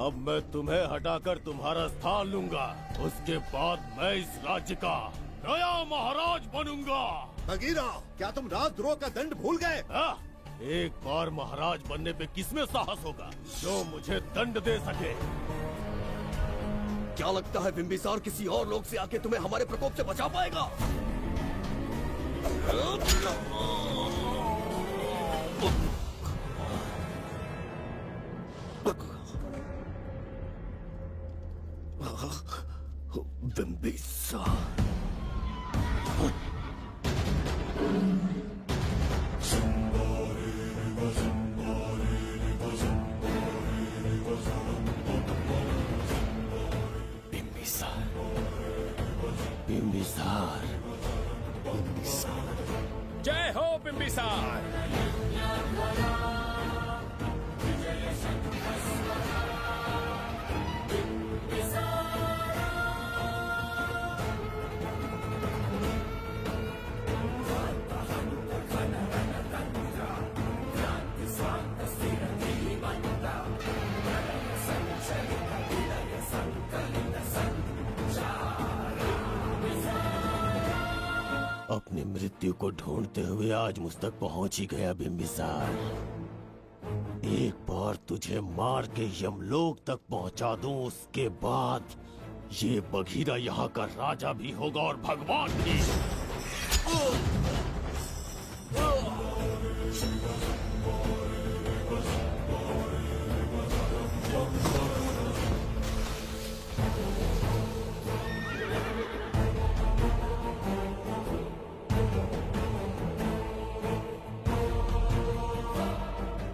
अब मैं तुम्हें हटाकर तुम्हारा स्थान लूंगा। उसके बाद मैं इस राज्य का नया महाराज बनूंगा। बगीरा, क्या तुम राजद्रोह का दंड भूल गए? एक बार महाराज बनने पे किसमें साहस होगा जो मुझे दंड दे सके? क्या लगता है बिंबिसार किसी और लोग से आके तुम्हें हमारे प्रकोप से बचा पाएगा? बिंबिसार, बिंबिसार, बिंबिसार। जय हो बिंबिसार। अपनी मृत्यु को ढूंढते हुए आज मुझ तक पहुंच ही गया बिंबिसार। एक बार तुझे मार के यमलोक तक पहुंचा दूं, उसके बाद ये बघीरा यहाँ का राजा भी होगा और भगवान भी।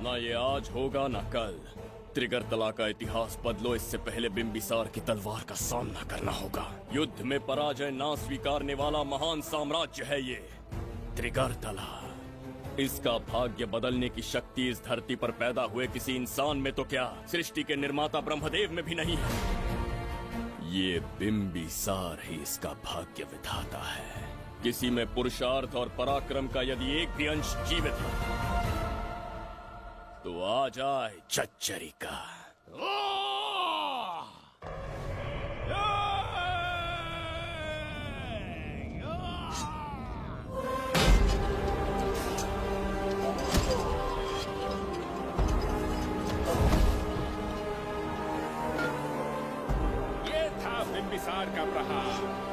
ना ये आज होगा ना कल। त्रिगर्तला का इतिहास बदलो, इससे पहले बिंबिसार की तलवार का सामना करना होगा। युद्ध में पराजय ना स्वीकारने वाला महान साम्राज्य है ये त्रिगर्तला। इसका भाग्य बदलने की शक्ति इस धरती पर पैदा हुए किसी इंसान में तो क्या, सृष्टि के निर्माता ब्रह्मदेव में भी नहीं है। ये बिंबिसार ही इसका भाग्य विधाता है। किसी में पुरुषार्थ और पराक्रम का यदि एक भी अंश जीवित है तो आ जाए चच्चरी का। ये था बिंबिसार का प्रहार।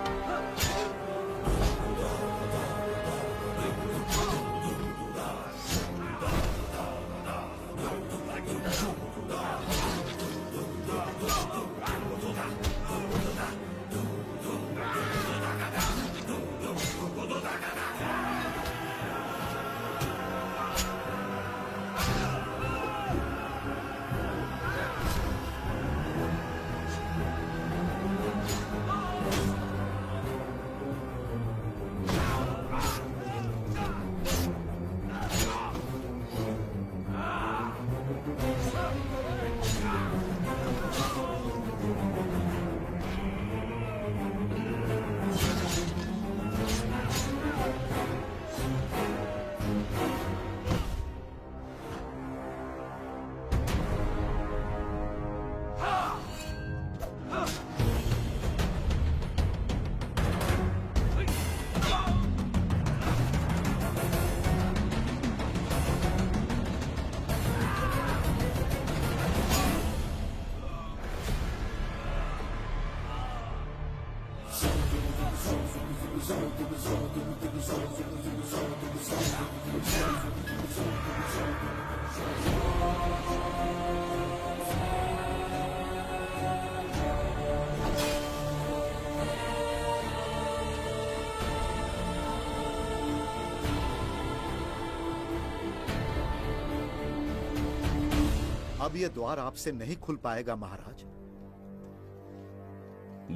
अब ये द्वार आपसे नहीं खुल पाएगा महाराज।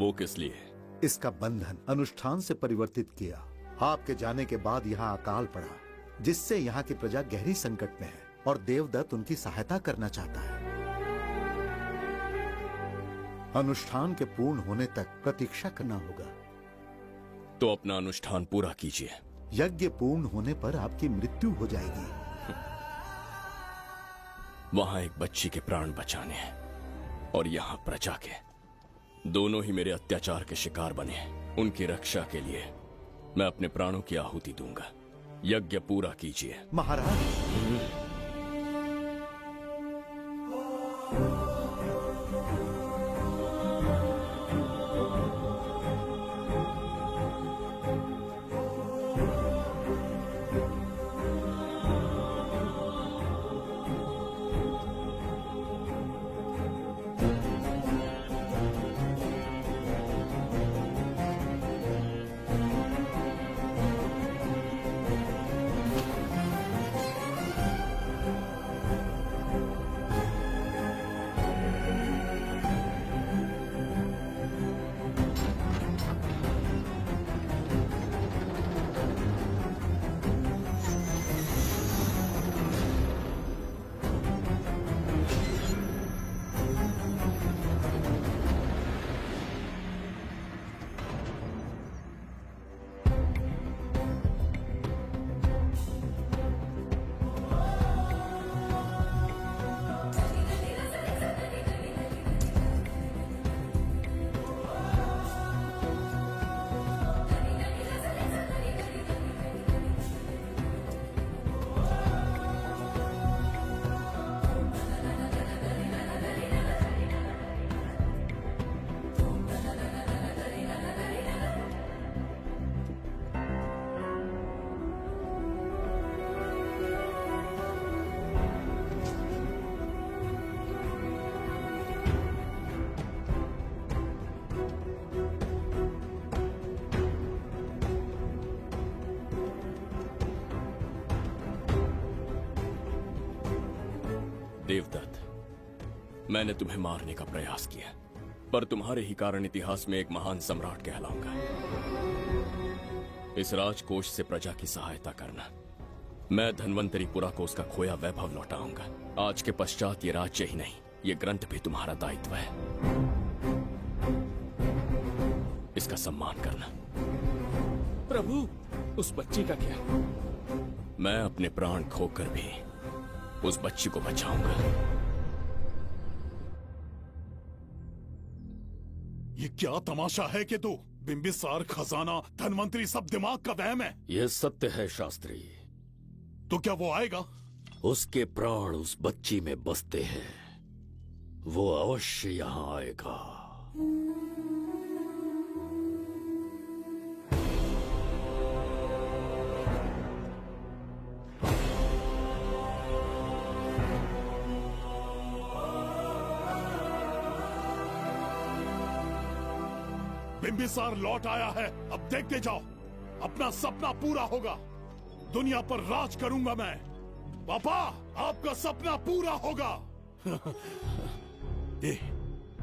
वो किस लिए? इसका बंधन अनुष्ठान से परिवर्तित किया। आपके जाने के बाद यहाँ अकाल पड़ा, जिससे यहाँ की प्रजा गहरी संकट में है और देवदत्त उनकी सहायता करना चाहता है। अनुष्ठान के पूर्ण होने तक प्रतीक्षा करना होगा। तो अपना अनुष्ठान पूरा कीजिए। यज्ञ पूर्ण होने पर आपकी मृत्यु हो जाएगी। वहां एक बच्ची के प्राण बचाने हैं और यहाँ प्रजा के, दोनों ही मेरे अत्याचार के शिकार बने हैं। उनकी रक्षा के लिए मैं अपने प्राणों की आहुति दूंगा। यज्ञ पूरा कीजिए महाराज। देवदत्त, मैंने तुम्हें मारने का प्रयास किया, पर तुम्हारे ही कारण इतिहास में एक महान सम्राट कहलाऊंगा। इस राजकोष से प्रजा की सहायता करना मैं धन्वंतरीपुरा को उसका खोया वैभव लौटाऊंगा। आज के पश्चात ये राज्य ही नहीं, ये ग्रंथ भी तुम्हारा दायित्व है। इसका सम्मान करना। प्रभु, उस बच्ची का क्या? मैं अपने प्राण खोकर भी उस बच्ची को बचाऊंगा। ये क्या तमाशा है कि तू बिंबिसार, खजाना, धनवंतरी सब दिमाग का वहम है। यह सत्य है शास्त्री। तो क्या वो आएगा? उसके प्राण उस बच्ची में बसते हैं, वो अवश्य यहाँ आएगा। बिंबिसार लौट आया है, अब देखते जाओ, अपना सपना पूरा होगा। दुनिया पर राज करूंगा मैं। पापा, आपका सपना पूरा होगा।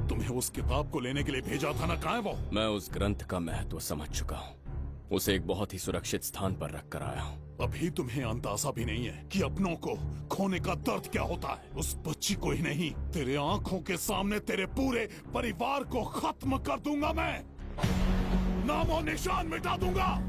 तुम्हें उस किताब को लेने के लिए भेजा था ना, कहाँ है वो? मैं उस ग्रंथ का महत्व समझ चुका हूँ, उसे एक बहुत ही सुरक्षित स्थान पर रख कर आया हूँ। अभी तुम्हें अंदाजा भी नहीं है कि अपनों को खोने का दर्द क्या होता है। उस बच्ची को ही नहीं, तेरे आंखों के सामने तेरे पूरे परिवार को खत्म कर दूंगा मैं, नामो निशान मिटा दूंगा।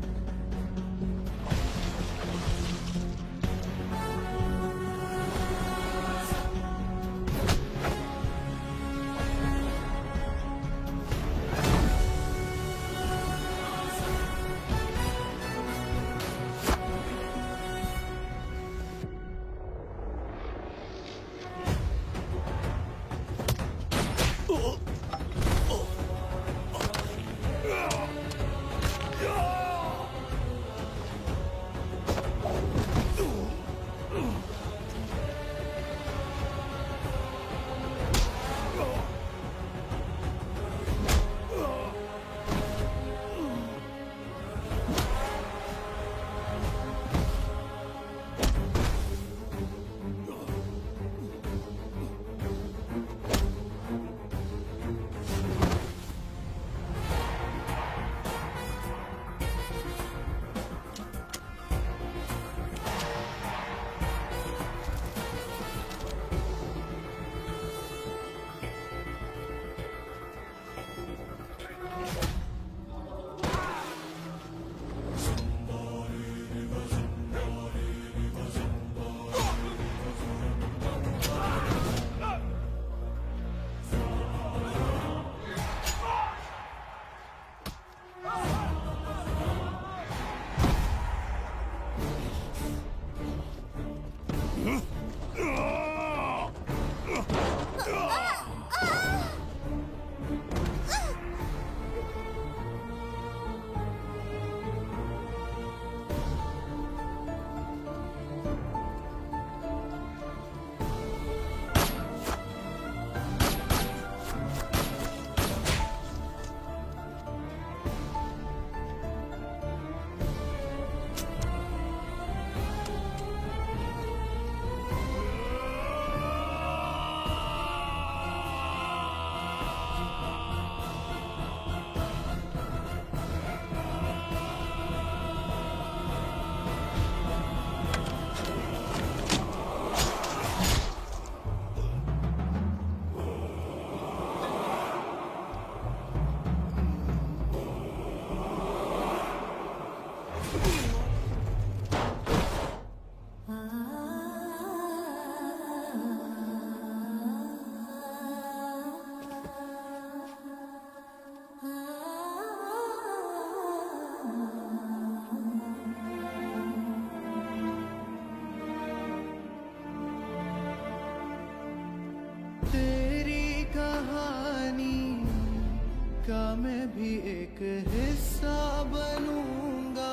मैं भी एक हिस्सा बनूंगा।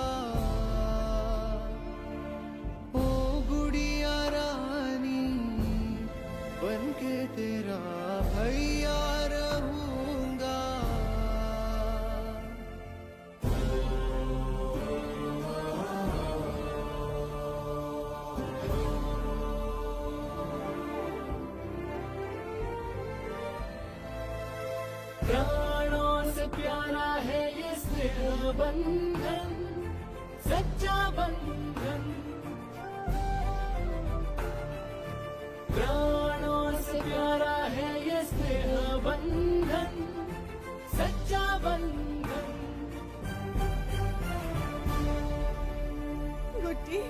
ओ गुड़िया रानी बनके तेरा भैया रहूंगा। प्राणों से प्यारा है ये स्नेह बंधन, सच्चा बंधन। प्राणों से प्यारा है ये स्नेह बंधन, सच्चा बंधन। गुड्डी,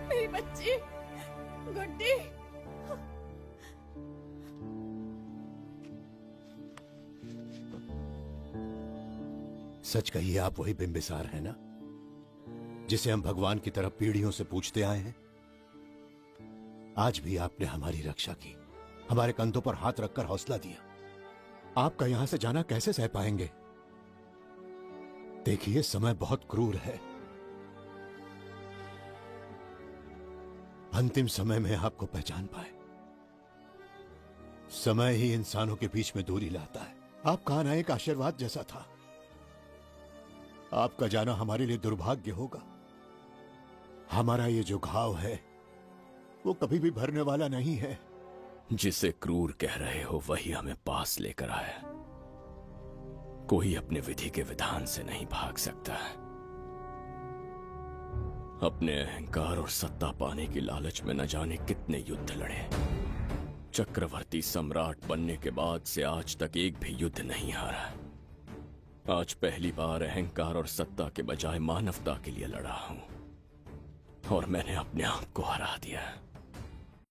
मेरी बच्ची, गुड्डी। सच कहिए, आप वही बिंबिसार हैं ना, जिसे हम भगवान की तरफ पीढ़ियों से पूछते आए हैं? आज भी आपने हमारी रक्षा की, हमारे कंधों पर हाथ रखकर हौसला दिया। आपका यहां से जाना कैसे सह पाएंगे? देखिए, समय बहुत क्रूर है। अंतिम समय में आपको पहचान पाए। समय ही इंसानों के बीच में दूरी लाता है। आपका आना एक आशीर्वाद जैसा था। आपका जाना हमारे लिए दुर्भाग्य होगा। हमारा ये जो घाव है वो कभी भी भरने वाला नहीं है। जिसे क्रूर कह रहे हो वही हमें पास लेकर आया। कोई अपने विधि के विधान से नहीं भाग सकता। अपने अहंकार और सत्ता पाने की लालच में न जाने कितने युद्ध लड़े। चक्रवर्ती सम्राट बनने के बाद से आज तक एक भी युद्ध नहीं हारा। आज पहली बार अहंकार और सत्ता के बजाय मानवता के लिए लड़ा हूं, और मैंने अपने आप को हरा दिया।